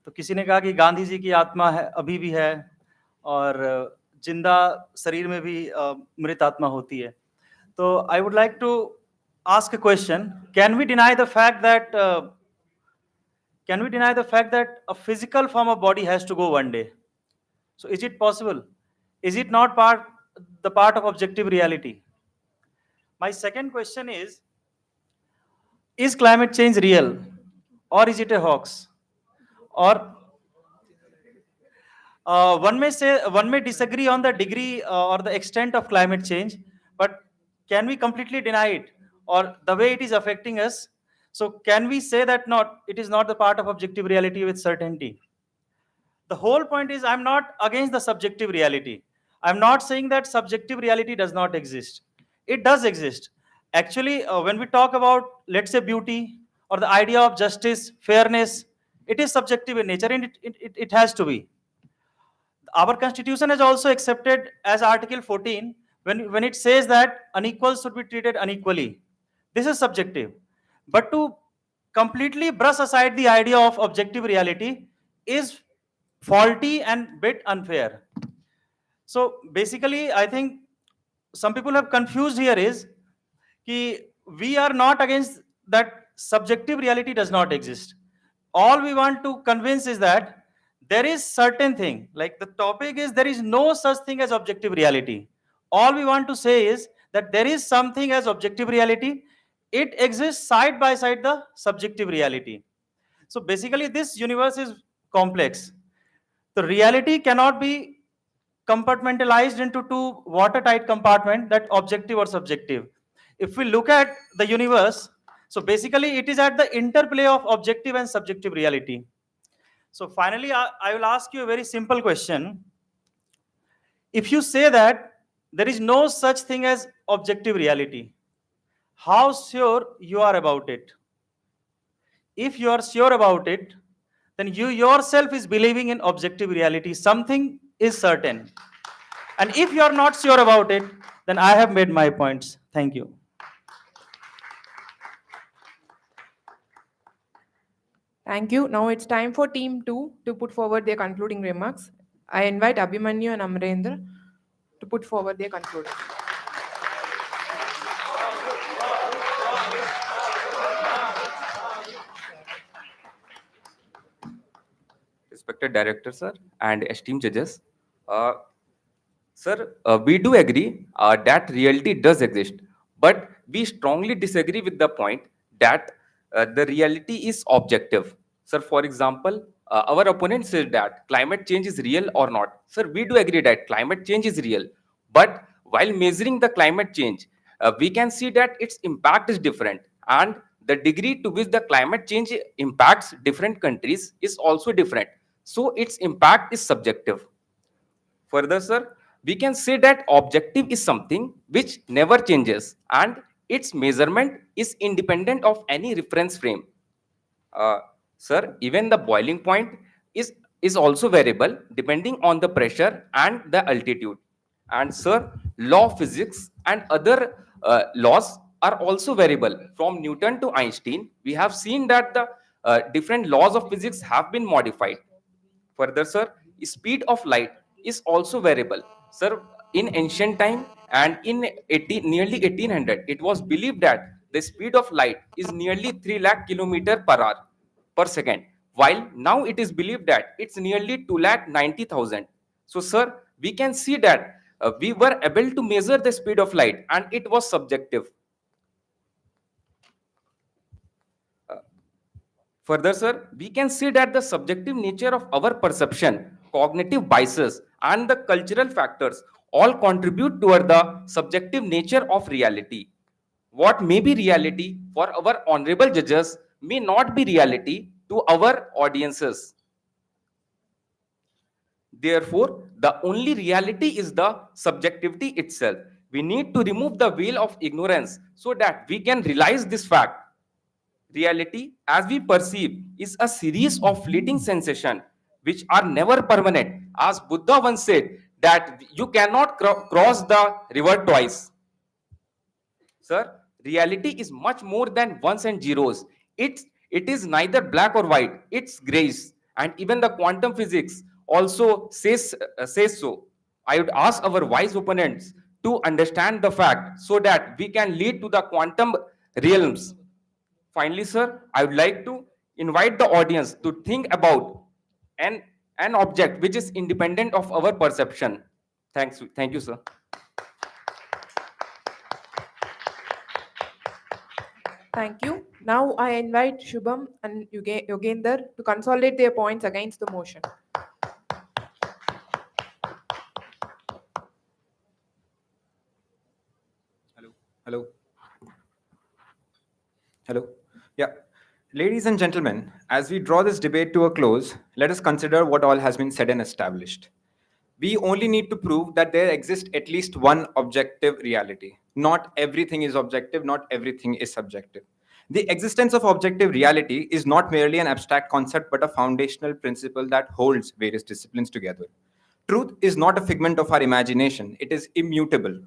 तो किसी ने कहा कि गांधी जी की आत्मा है, अभी भी है, और जिंदा शरीर में भी मृत आत्मा होती है. तो I would like to ask a question. Can we deny the fact that a physical form of body has to go one day? So is it possible? Is it not part of objective reality? My second question is climate change real, or is it a hoax? Or one may disagree on the degree or the extent of climate change, but can we completely deny it, or the way it is affecting us? So can we say that it is not the part of objective reality with certainty? The whole point is, I'm not against the subjective reality. I'm not saying that subjective reality does not exist. It does exist. Actually, when we talk about, let's say, beauty or the idea of justice, fairness, it is subjective in nature, and it has to be. Our constitution has also accepted as Article 14 when it says that unequals should be treated unequally. This is subjective. But to completely brush aside the idea of objective reality is faulty and bit unfair. So basically, I think some people have confused here is कि we are not against that subjective reality does not exist. All we want to convince is that there is certain thing, like the topic is there is no such thing as objective reality. All we want to say is that there is something as objective reality. It exists side by side the subjective reality. So basically, this universe is complex. The reality cannot be compartmentalized into two watertight compartments, that objective or subjective. If we look at the universe, so basically it is at the interplay of objective and subjective reality. So finally, I will ask you a very simple question. If you say that there is no such thing as objective reality, how sure you are about it? If you are sure about it, then you yourself is believing in objective reality. Something is certain. And if you are not sure about it, then I have made my points. Thank you. Thank you. Now it's time for Team 2 to put forward their concluding remarks. I invite Abhimanyu and Amrendra to put forward their concluding. Respected director, sir, and esteemed judges. Uh, Sir, we do agree that reality does exist, but we strongly disagree with the point that the reality is objective. Sir, for example, our opponent says that climate change is real or not. Sir, we do agree that climate change is real, but while measuring the climate change, we can see that its impact is different, and the degree to which the climate change impacts different countries is also different. So its impact is subjective. Further, sir, we can say that objective is something which never changes and its measurement is independent of any reference frame. Uh, Sir, even the boiling point is also variable depending on the pressure and the altitude. And sir, law of physics and other laws are also variable. From Newton to Einstein, we have seen that the different laws of physics have been modified. Further, sir, speed of light is also variable. Sir, in ancient time and in nearly 1800, it was believed that the speed of light is nearly 3 lakh kilometer per hour per second, while now it is believed that it's nearly 2 lakh 90,000. So, sir, we can see that we were able to measure the speed of light and it was subjective. Further, sir, we can see that the subjective nature of our perception, cognitive biases, and the cultural factors all contribute toward the subjective nature of reality. What may be reality for our honorable judges may not be reality to our audiences. Therefore, the only reality is the subjectivity itself. We need to remove the veil of ignorance so that we can realize this fact. Reality, as we perceive, is a series of fleeting sensations which are never permanent. As Buddha once said, that you cannot cross the river twice. Sir, reality is much more than ones and zeros. It is neither black or white, it's grays. And even the quantum physics also says so. I would ask our wise opponents to understand the fact so that we can lead to the quantum realms. Finally, sir, I would like to invite the audience to think about an, an object which is independent of our perception. Thank you, sir. Thank you. Now I invite Shubham and Yogender to consolidate their points against the motion. Hello. Hello. Yeah. Ladies and gentlemen, as we draw this debate to a close, let us consider what all has been said and established. We only need to prove that there exists at least one objective reality. Not everything is objective, not everything is subjective. The existence of objective reality is not merely an abstract concept, but a foundational principle that holds various disciplines together. Truth is not a figment of our imagination, it is immutable.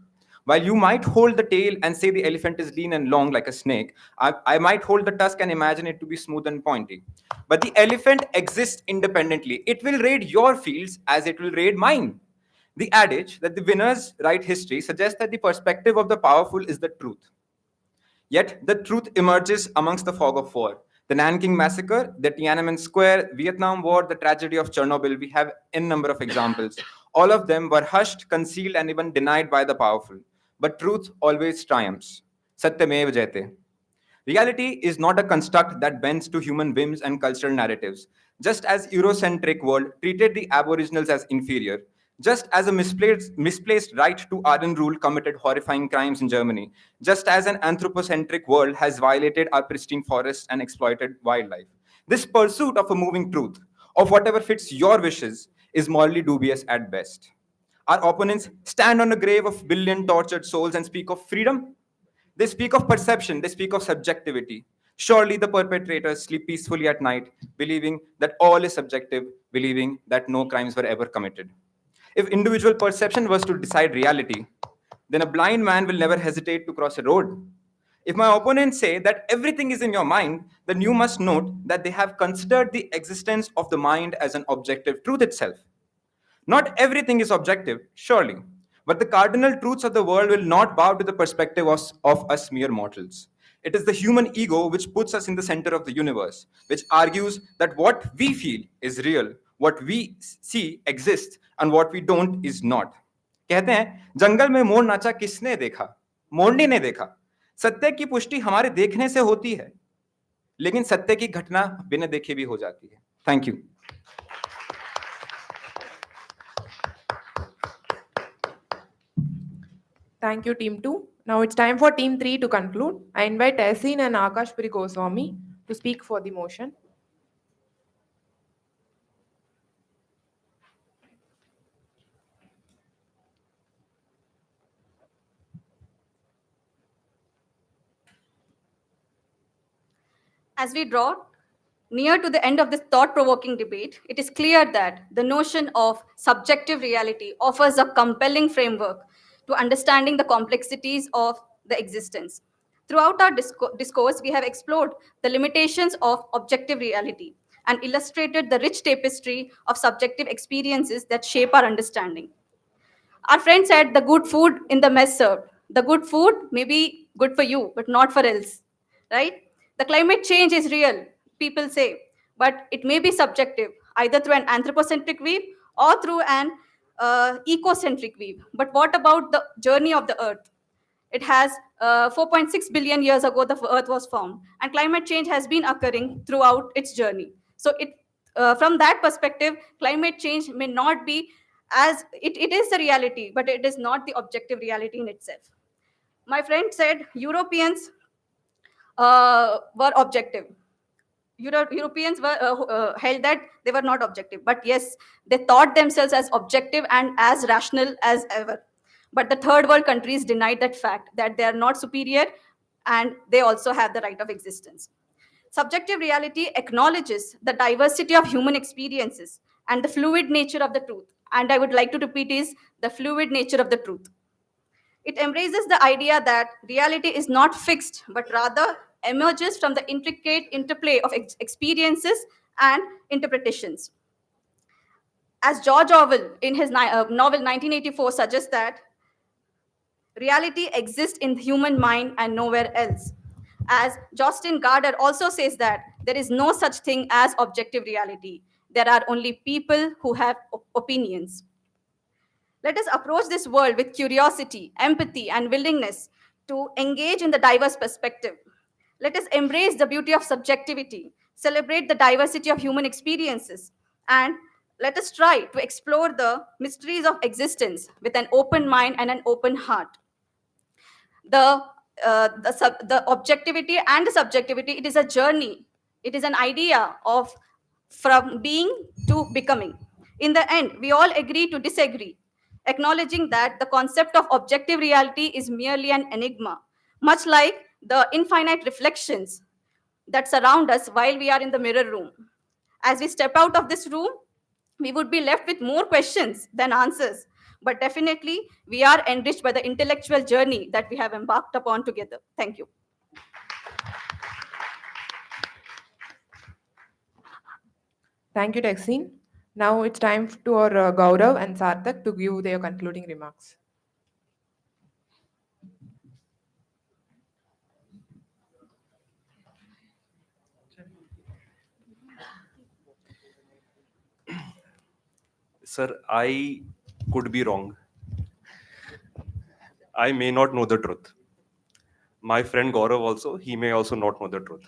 While you might hold the tail and say the elephant is lean and long like a snake, I might hold the tusk and imagine it to be smooth and pointy. But the elephant exists independently. It will raid your fields as it will raid mine. The adage that the winners write history suggests that the perspective of the powerful is the truth. Yet the truth emerges amongst the fog of war. The Nanking Massacre, the Tiananmen Square, Vietnam War, the tragedy of Chernobyl, we have n number of examples. All of them were hushed, concealed, and even denied by the powerful. But truth always triumphs. Satyamev Jayate. Reality is not a construct that bends to human whims and cultural narratives. Just as Eurocentric world treated the Aboriginals as inferior, just as a misplaced right to iron rule committed horrifying crimes in Germany, just as an anthropocentric world has violated our pristine forests and exploited wildlife. This pursuit of a moving truth, of whatever fits your wishes, is morally dubious at best. Our opponents stand on a grave of billion tortured souls and speak of freedom. They speak of perception, they speak of subjectivity. Surely the perpetrators sleep peacefully at night, believing that all is subjective, believing that no crimes were ever committed. If individual perception was to decide reality, then a blind man will never hesitate to cross a road. If my opponents say that everything is in your mind, then you must note that they have considered the existence of the mind as an objective truth itself. Not everything is objective, surely, but the cardinal truths of the world will not bow to the perspective of us mere mortals. It is the human ego which puts us in the center of the universe, which argues that what we feel is real, what we see exists, and what we don't is not. कहते हैं जंगल में मोर नाचा किसने देखा मोरनी ने देखा सत्य की पुष्टि हमारे देखने से होती है लेकिन सत्य की घटना बिना देखे भी हो जाती है thank you Thank you, Team 2. Now it's time for Team 3 to conclude. I invite Tehseen and Akash Puri Goswami to speak for the motion. As we draw near to the end of this thought-provoking debate, it is clear that the notion of subjective reality offers a compelling framework to understanding the complexities of the existence. Throughout our discourse, we have explored the limitations of objective reality and illustrated the rich tapestry of subjective experiences that shape our understanding. Our friend said the good food in the mess served. The good food may be good for you, but not for else, right? The climate change is real, people say, but it may be subjective, either through an anthropocentric view or through an ecocentric view. But what about the journey of the Earth? It has 4.6 billion years ago, the Earth was formed, and climate change has been occurring throughout its journey. So, from that perspective, climate change may not be as it is the reality, but it is not the objective reality in itself. My friend said Europeans were objective. Europeans were held that they were not objective, but yes, they thought themselves as objective and as rational as ever. But the third world countries denied that fact, that they are not superior and they also have the right of existence. Subjective reality acknowledges the diversity of human experiences and the fluid nature of the truth. And I would like to repeat is the fluid nature of the truth. It embraces the idea that reality is not fixed, but rather emerges from the intricate interplay of experiences and interpretations. As George Orwell in his novel 1984 suggests that reality exists in the human mind and nowhere else. As Justin Gardner also says that there is no such thing as objective reality. There are only people who have opinions. Let us approach this world with curiosity, empathy, and willingness to engage in the diverse perspective. Let us embrace the beauty of subjectivity, celebrate the diversity of human experiences, and let us try to explore the mysteries of existence with an open mind and an open heart. The objectivity and the subjectivity, it is a journey. It is an idea of from being to becoming. In the end, we all agree to disagree, acknowledging that the concept of objective reality is merely an enigma, much like the infinite reflections that surround us while we are in the mirror room. As we step out of this room, we would be left with more questions than answers. But definitely, we are enriched by the intellectual journey that we have embarked upon together. Thank you. Thank you, Texine. Now it's time to our Gaurav and Sarthak to give their concluding remarks. Sir, I could be wrong. I may not know the truth. My friend Gaurav also, he may also not know the truth.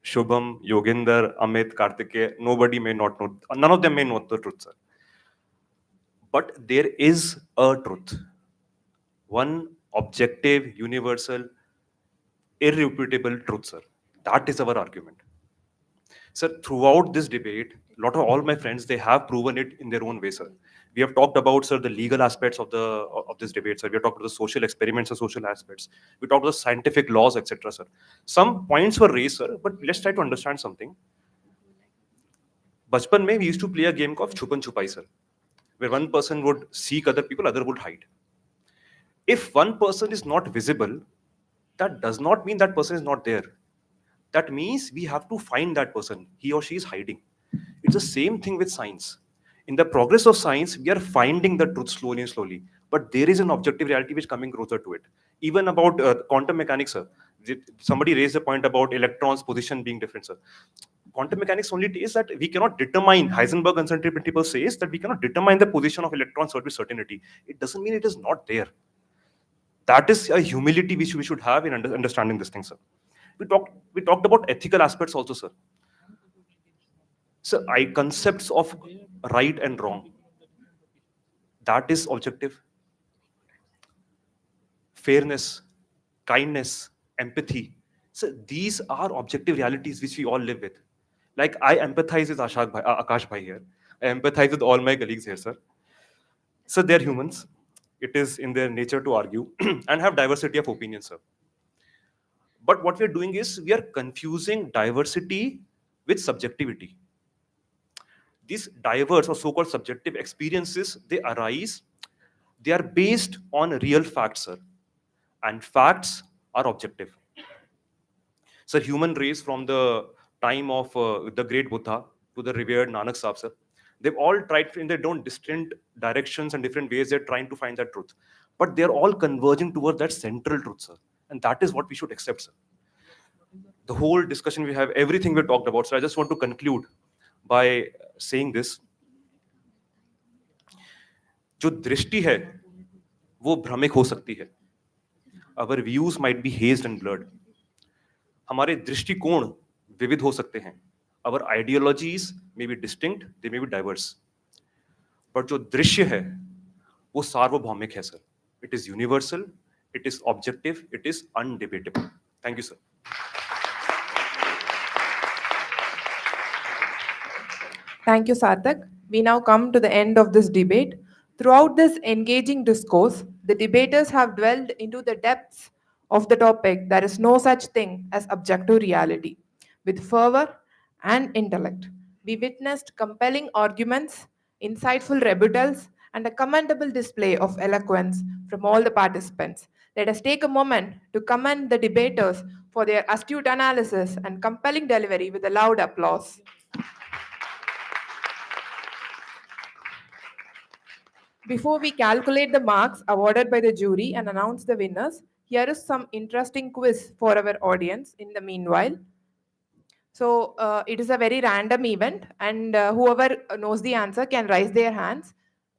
Shubham, Yoginder, Amit, Kartikeya, nobody may not know, none of them may know the truth, sir. But there is a truth. One objective, universal, irrefutable truth, sir. That is our argument. Sir, throughout this debate, lot of all my friends, they have proven it in their own way, sir. We have talked about, sir, the legal aspects of this debate, sir. We have talked about the social experiments, the social aspects. We talked about the scientific laws, etc., sir. Some points were raised, sir, but let's try to understand something. Bachpan mein, we used to play a game called Chupan Chupai, sir, where one person would seek other people, other would hide. If one person is not visible, that does not mean that person is not there. That means we have to find that person. He or she is hiding. It's the same thing with science. In the progress of science, we are finding the truth slowly and slowly. But there is an objective reality which is coming closer to it. Even about quantum mechanics, sir. Somebody raised a point about electrons' position being different, sir. Quantum mechanics only says that we cannot determine, Heisenberg uncertainty principle says that we cannot determine the position of electrons with certainty. It doesn't mean it is not there. That is a humility which we should have in understanding this thing, sir. We talked about ethical aspects also, sir. So concepts of right and wrong, that is objective. Fairness, kindness, empathy. So these are objective realities which we all live with. Like I empathize with Akash Bhai here. I empathize with all my colleagues here, sir. So they're humans. It is in their nature to argue and have diversity of opinions, sir. But what we're doing is we are confusing diversity with subjectivity. These diverse or so-called subjective experiences, they arise, they are based on real facts, sir. And facts are objective. So human race from the time of the great Buddha to the revered Nanak Sahib, sir, they've all tried in their own distinct directions and different ways, they're trying to find that truth. But they're all converging towards that central truth, sir. And that is what we should accept, sir. The whole discussion we have, everything we talked about. So I just want to conclude by saying this. जो दृष्टि है वो भ्रमिक हो सकती है. Our views might be hazed and blurred. हमारे दृष्टिकोण विविध हो सकते हैं. Our ideologies may be distinct, they may be diverse. But जो दृश्य है वो सार्वभौमिक है, sir. It is universal, it is objective, it is undebatable. Thank you, sir. Thank you, Sarthak. We now come to the end of this debate. Throughout this engaging discourse, the debaters have dwelled into the depths of the topic. There is no such thing as objective reality. With fervor and intellect, we witnessed compelling arguments, insightful rebuttals, and a commendable display of eloquence from all the participants. Let us take a moment to commend the debaters for their astute analysis and compelling delivery with a loud applause. Before we calculate the marks awarded by the jury and announce the winners, here is some interesting quiz for our audience in the meanwhile. So it is a very random event, and whoever knows the answer can raise their hands.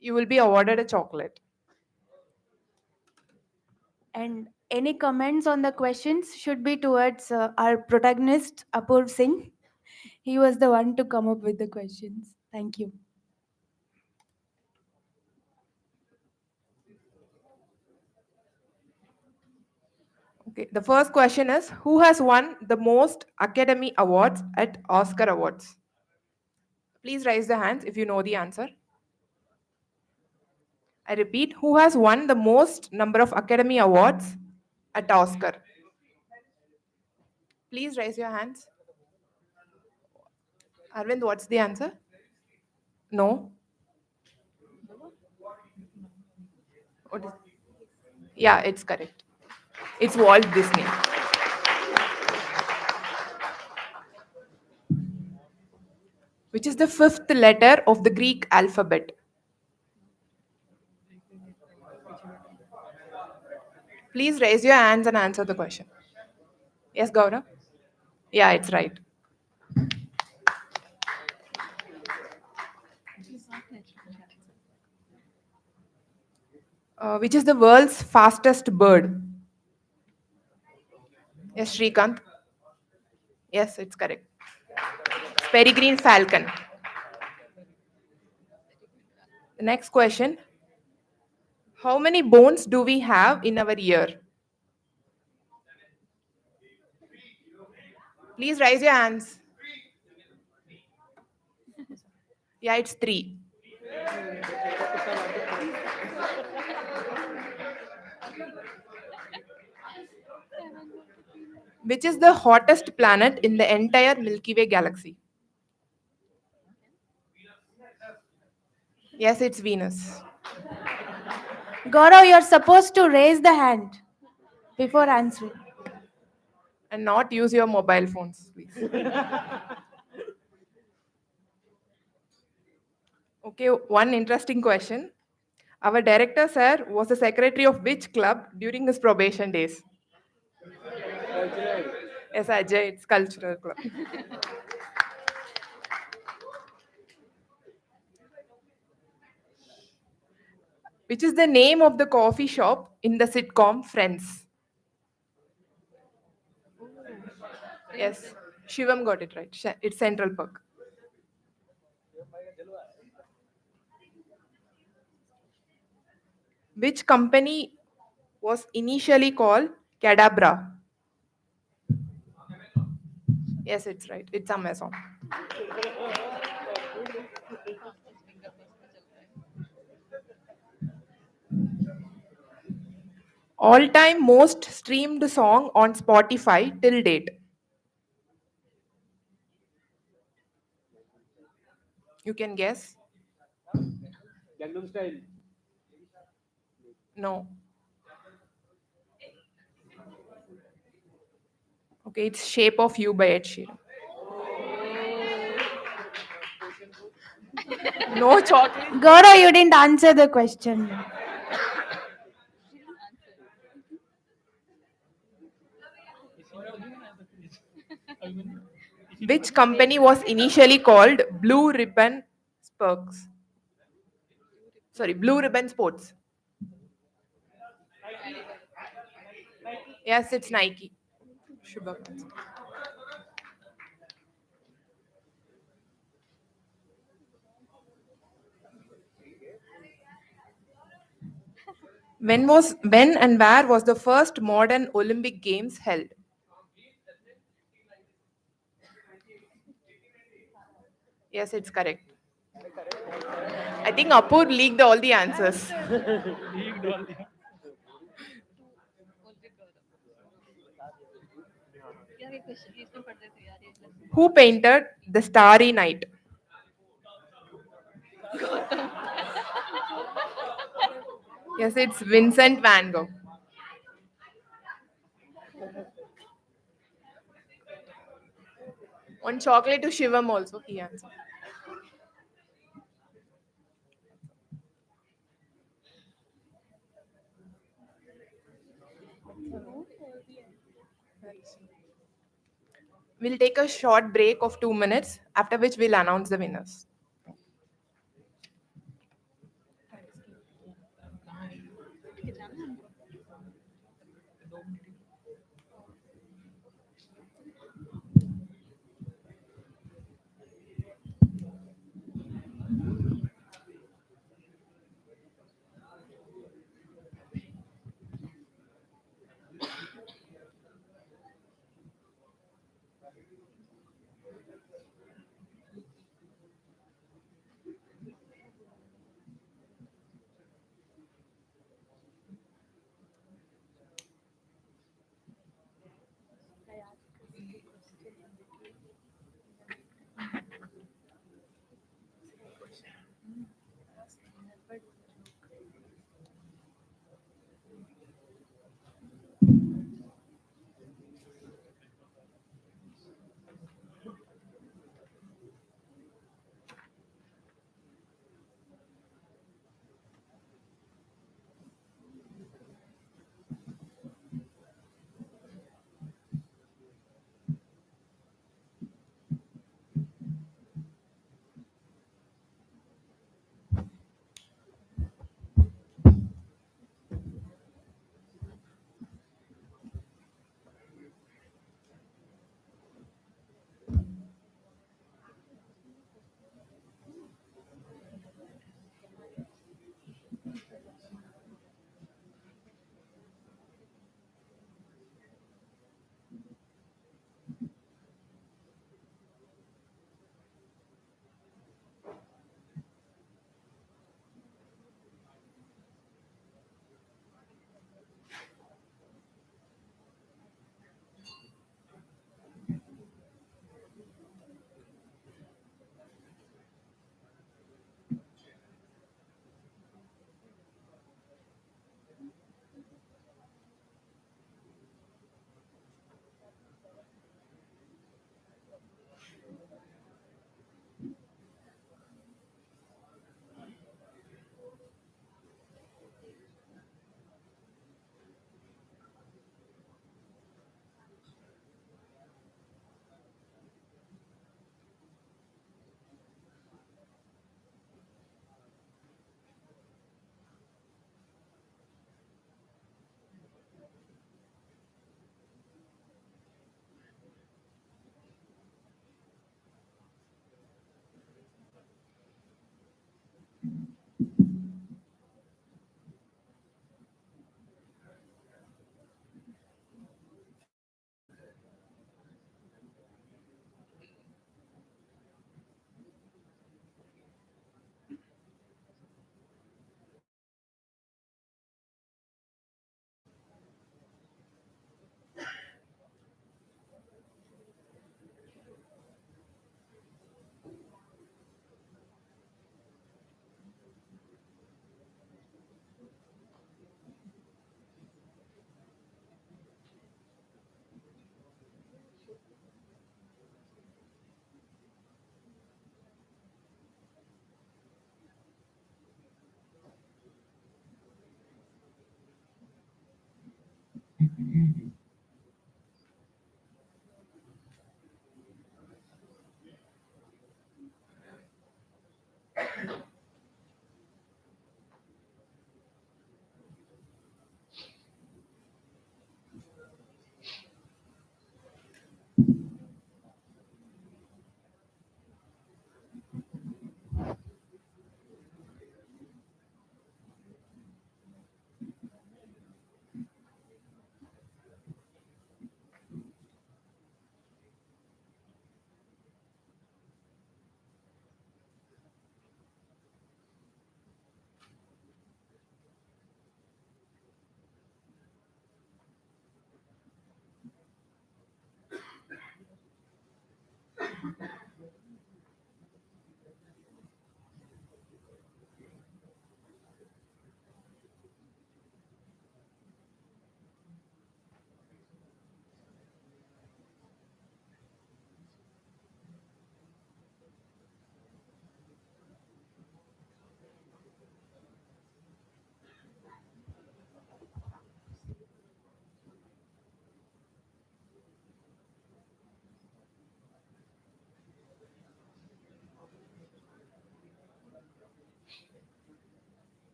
You will be awarded a chocolate. And any comments on the questions should be towards our protagonist, Apurv Singh. He was the one to come up with the questions. Thank you. Okay, the first question is, who has won the most Academy Awards at Oscar Awards? Please raise the hands if you know the answer. I repeat, who has won the most number of Academy Awards at Oscar? Please raise your hands. Arvind, what's the answer? No? What is... Yeah, it's correct. It's Walt Disney. Which is the fifth letter of the Greek alphabet? Please raise your hands and answer the question. Yes, Gaurav? Yeah, it's right. Which is the world's fastest bird? Yes, Shrikant? Yes, it's correct. It's peregrine falcon. The next question. How many bones do we have in our ear? Please raise your hands. Yeah, it's 3. Which is the hottest planet in the entire Milky Way galaxy? Yes, it's Venus. Gaurav, you're supposed to raise the hand before answering. And not use your mobile phones, please. Okay, one interesting question. Our director, sir, was the secretary of which club during his probation days? Yes, Ajay, it's cultural club. Which is the name of the coffee shop in the sitcom Friends? Yes, Shivam got it right. It's Central Park. Which company was initially called Cadabra? Yes, it's right. It's Amazon. All-time most streamed song on Spotify till date. You can guess. Gangnam Style. No. Okay, it's Shape of You by Ed Sheeran. No chocolate. Gaurav, you didn't answer the question. Which company was initially called Blue Ribbon Sports? Sorry, Blue Ribbon Sports. Yes, it's Nike. Shubham. When and where was the first modern Olympic Games held? Yes, it's correct. I think Apur leaked all the answers. Who painted The Starry Night? Yes, it's Vincent van Gogh. One chocolate to Shivam also, he answered. We'll take a short break of 2 minutes, after which we'll announce the winners.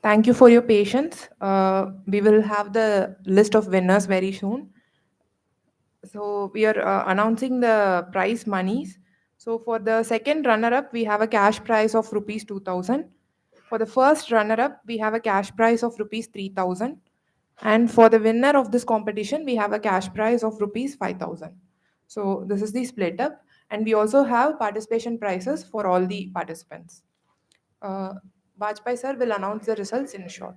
Thank you for your patience. We will have the list of winners very soon. So we are announcing the prize monies. So for the second runner-up, we have a cash prize of rupees 2,000. For the first runner-up, we have a cash prize of rupees 3,000. And for the winner of this competition, we have a cash prize of rupees 5,000. So this is the split up. And we also have participation prizes for all the participants. Bajpai sir will announce the results in short.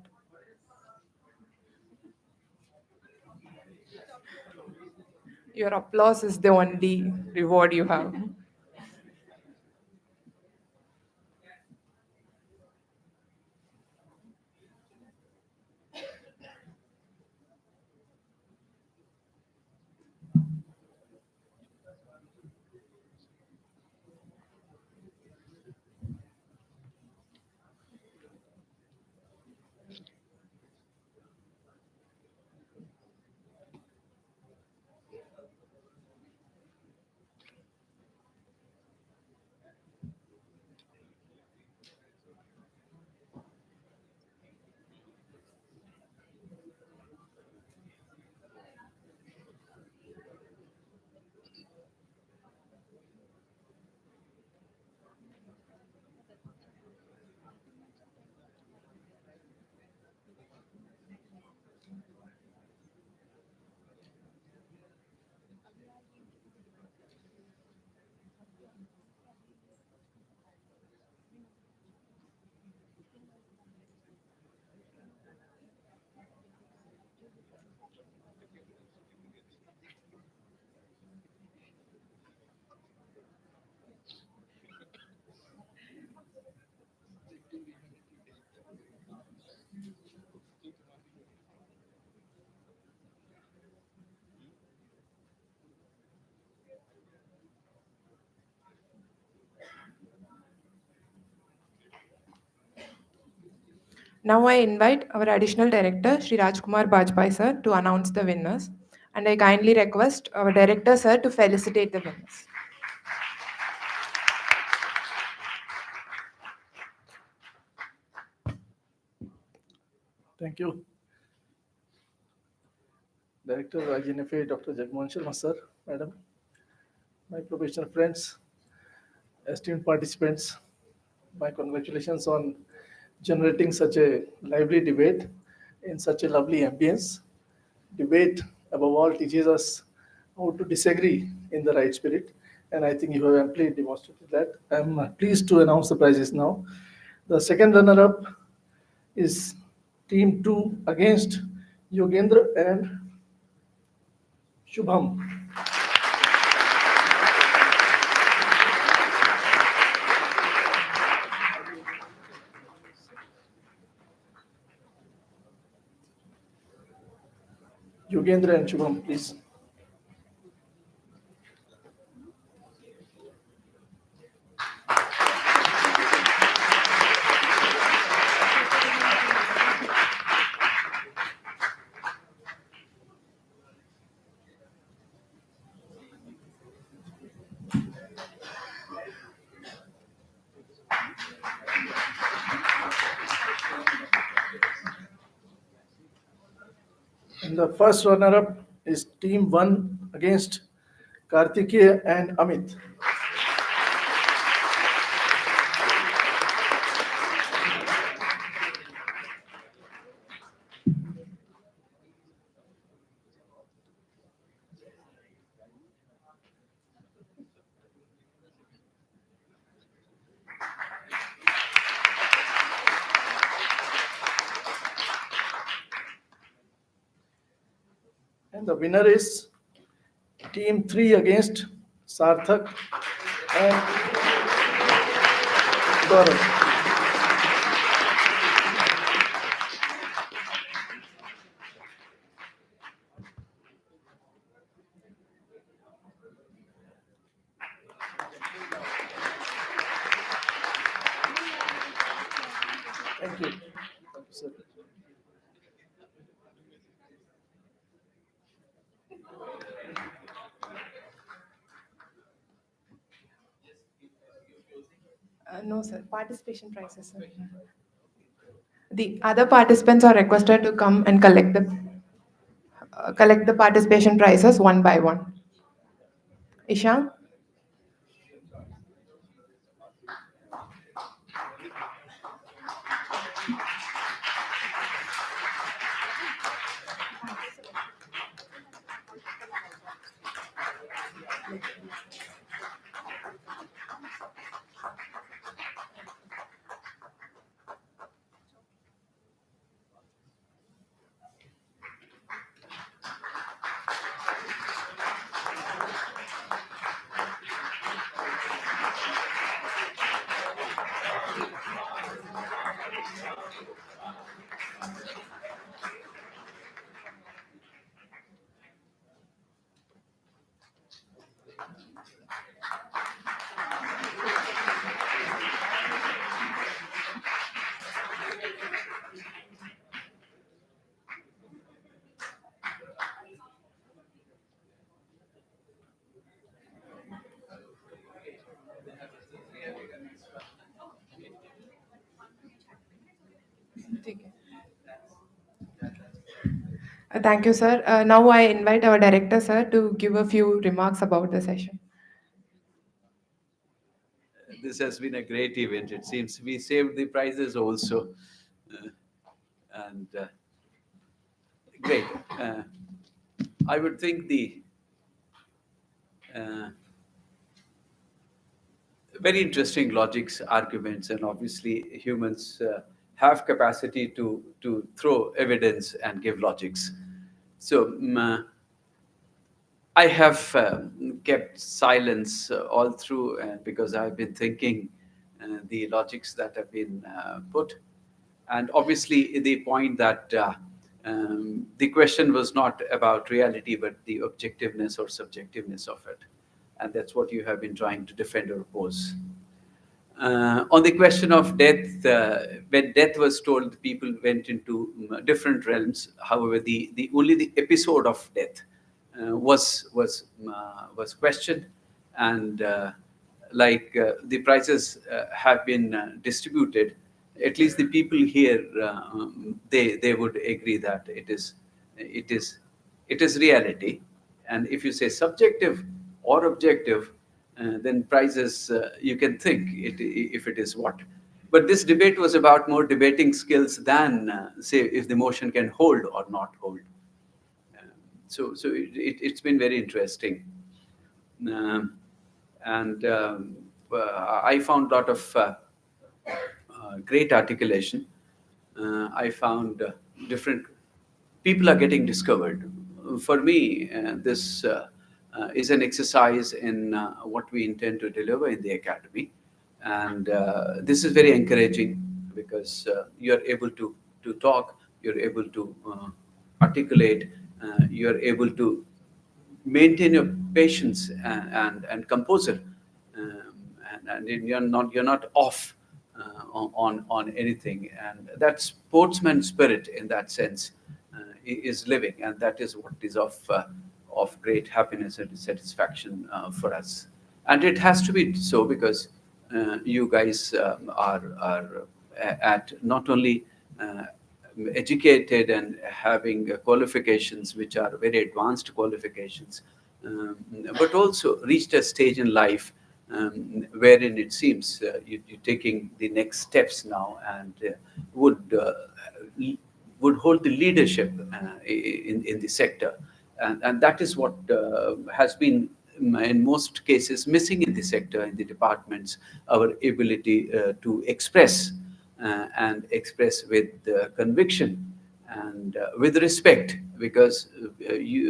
Your applause is the only reward you have. Now I invite our additional director, Shri Rajkumar Bajpai sir, to announce the winners. And I kindly request our director sir to felicitate the winners. Thank you. Director IGNFA, Dr. Jagmohan Sharma sir, madam, my professional friends, esteemed participants, my congratulations on generating such a lively debate in such a lovely ambience. Debate, above all, teaches us how to disagree in the right spirit, and I think you have amply demonstrated that. I'm pleased to announce the prizes now. The second runner-up is Team 2 against Yogendra and Shubham. Yogendra and Shubham, please. And the first runner-up is Team 1 against Kartikeya and Amit. And the winner is Team 3 against Sarthak and Gaurav. Thank you. Thank you, sir. No, sir. Participation prizes, sir. The other participants are requested to come and collect the participation prizes one by one. Isha? Thank you, sir. Now I invite our director, sir, to give a few remarks about the session. This has been a great event. It seems we saved the prizes also. Uh, and great. I would think the uh, very interesting logics, arguments, and obviously humans have capacity to throw evidence and give logics. So I have kept silence all through because I've been thinking the logics that have been put. And obviously, the point that the question was not about reality, but the objectiveness or subjectiveness of it. And that's what you have been trying to defend or oppose. On the question of death, when death was told, people went into different realms. However, the only the episode of death was questioned, and the prizes have been distributed. At least the people here they would agree that it is it is reality. And if you say subjective or objective, then prizes you can think if it is what. But this debate was about more debating skills than say if the motion can hold or not hold. So it's been very interesting. And I found a lot of great articulation. I found different people are getting discovered. For me, this is an exercise in what we intend to deliver in the academy. And this is very encouraging because you're able to talk, you're able to articulate, you're able to maintain your patience and composure, and you're not off on anything, and that sportsman spirit in that sense is living, and that is what is of great happiness and satisfaction for us. And it has to be so because you guys are at not only educated and having qualifications which are very advanced qualifications, but also reached a stage in life wherein it seems you're taking the next steps now and would would hold the leadership in the sector. And that is what has been, in most cases, missing in the sector, in the departments, our ability to express and express with conviction and with respect, because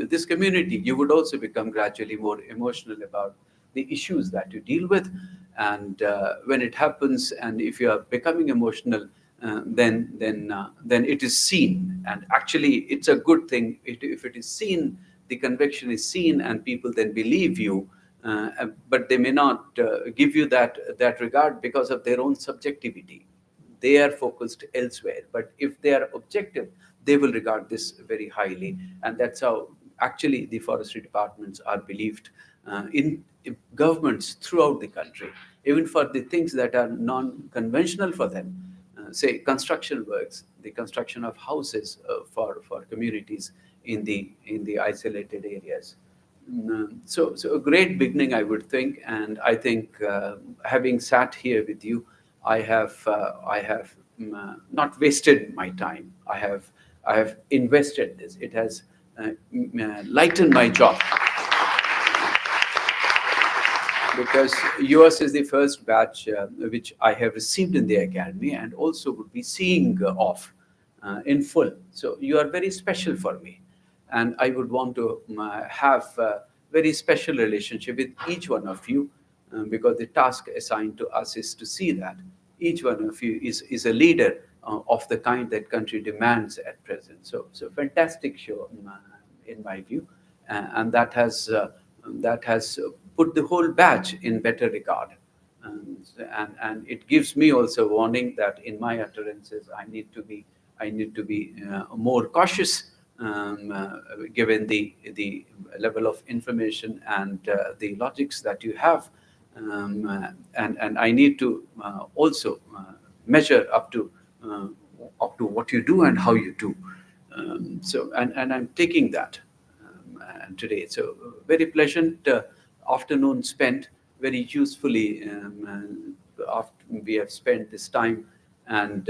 this community, you would also become gradually more emotional about the issues that you deal with. And when it happens, and if you are becoming emotional, then it is seen. And actually, it's a good thing if it is seen, the conviction is seen, and people then believe you. But they may not give you that regard because of their own subjectivity. They are focused elsewhere. But if they are objective, they will regard this very highly. And that's how actually the forestry departments are believed in governments throughout the country, even for the things that are non-conventional for them. Say construction works, the construction of houses for communities in the isolated areas. So a great beginning, I would think. And I think having sat here with you, I have not wasted my time. I have invested this. It has lightened my job, because yours is the first batch which I have received in the academy and also would be seeing off in full. So you are very special for me. And I would want to have a very special relationship with each one of you, because the task assigned to us is to see that each one of you is a leader of the kind that country demands at present. So fantastic show, in my view. And that has put the whole batch in better regard. And it gives me also warning that in my utterances I need to be more cautious, given the level of information and the logics that you have. And I need to also measure up to what you do and how you do. And I'm taking that today. So very pleasant afternoon spent, very usefully. After we have spent this time, and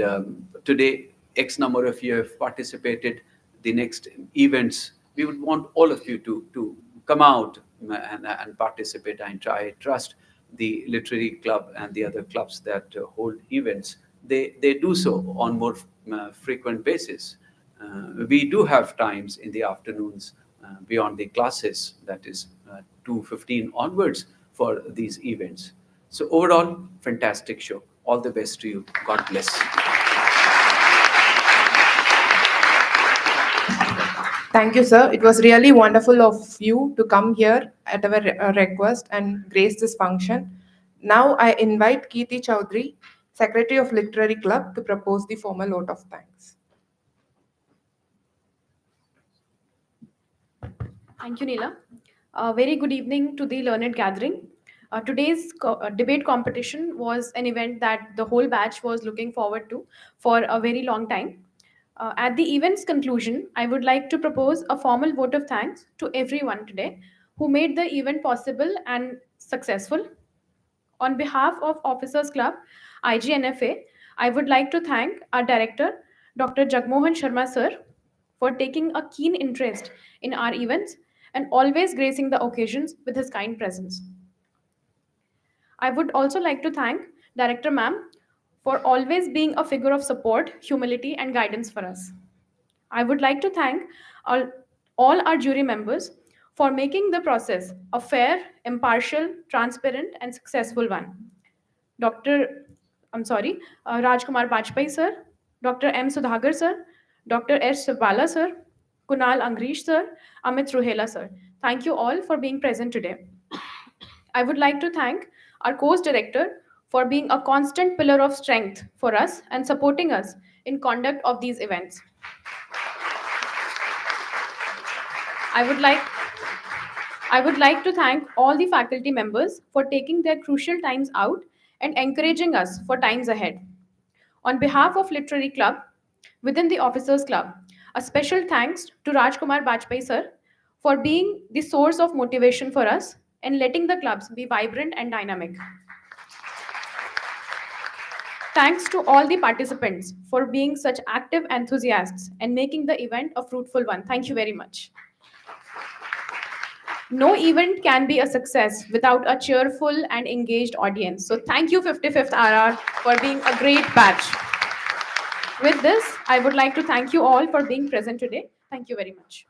today X number of you have participated. The next events, we would want all of you to come out and participate. I trust the literary club and the other clubs that hold events, they do so on more frequent basis. We do have times in the afternoons beyond the classes, that is 2:15 onwards, for these events. So overall, fantastic show. All the best to you. God bless. Thank you, sir. It was really wonderful of you to come here at our request and grace this function. Now I invite Kirti Chaudhary, Secretary of Literary Club, to propose the formal vote of thanks. Thank you, Neela. Very good evening to the learned gathering. Today's debate competition was an event that the whole batch was looking forward to for a very long time. At the event's conclusion, I would like to propose a formal vote of thanks to everyone today who made the event possible and successful. On behalf of Officers Club, IGNFA, I would like to thank our director, Dr. Jagmohan Sharma sir, for taking a keen interest in our events and always gracing the occasions with his kind presence. I would also like to thank Director Ma'am for always being a figure of support, humility, and guidance for us. I would like to thank all, all our jury members for making the process a fair, impartial, transparent, and successful one. Dr. I'm sorry, Rajkumar Bajpai sir, Dr. M. Sudhagar sir, Dr. S. Sabala sir, Kunal Angrish sir, Amit Ruhela sir. Thank you all for being present today. I would like to thank our course director for being a constant pillar of strength for us and supporting us in conduct of these events. I would like I would like to thank all the faculty members for taking their crucial times out and encouraging us for times ahead. On behalf of Literary Club, within the Officers Club. A special thanks to Rajkumar Bajpai sir for being the source of motivation for us and letting the clubs be vibrant and dynamic. Thanks to all the participants for being such active enthusiasts and making the event a fruitful one. Thank you very much. No event can be a success without a cheerful and engaged audience. So thank you 55th RR for being a great batch. With this, I would like to thank you all for being present today. Thank you very much.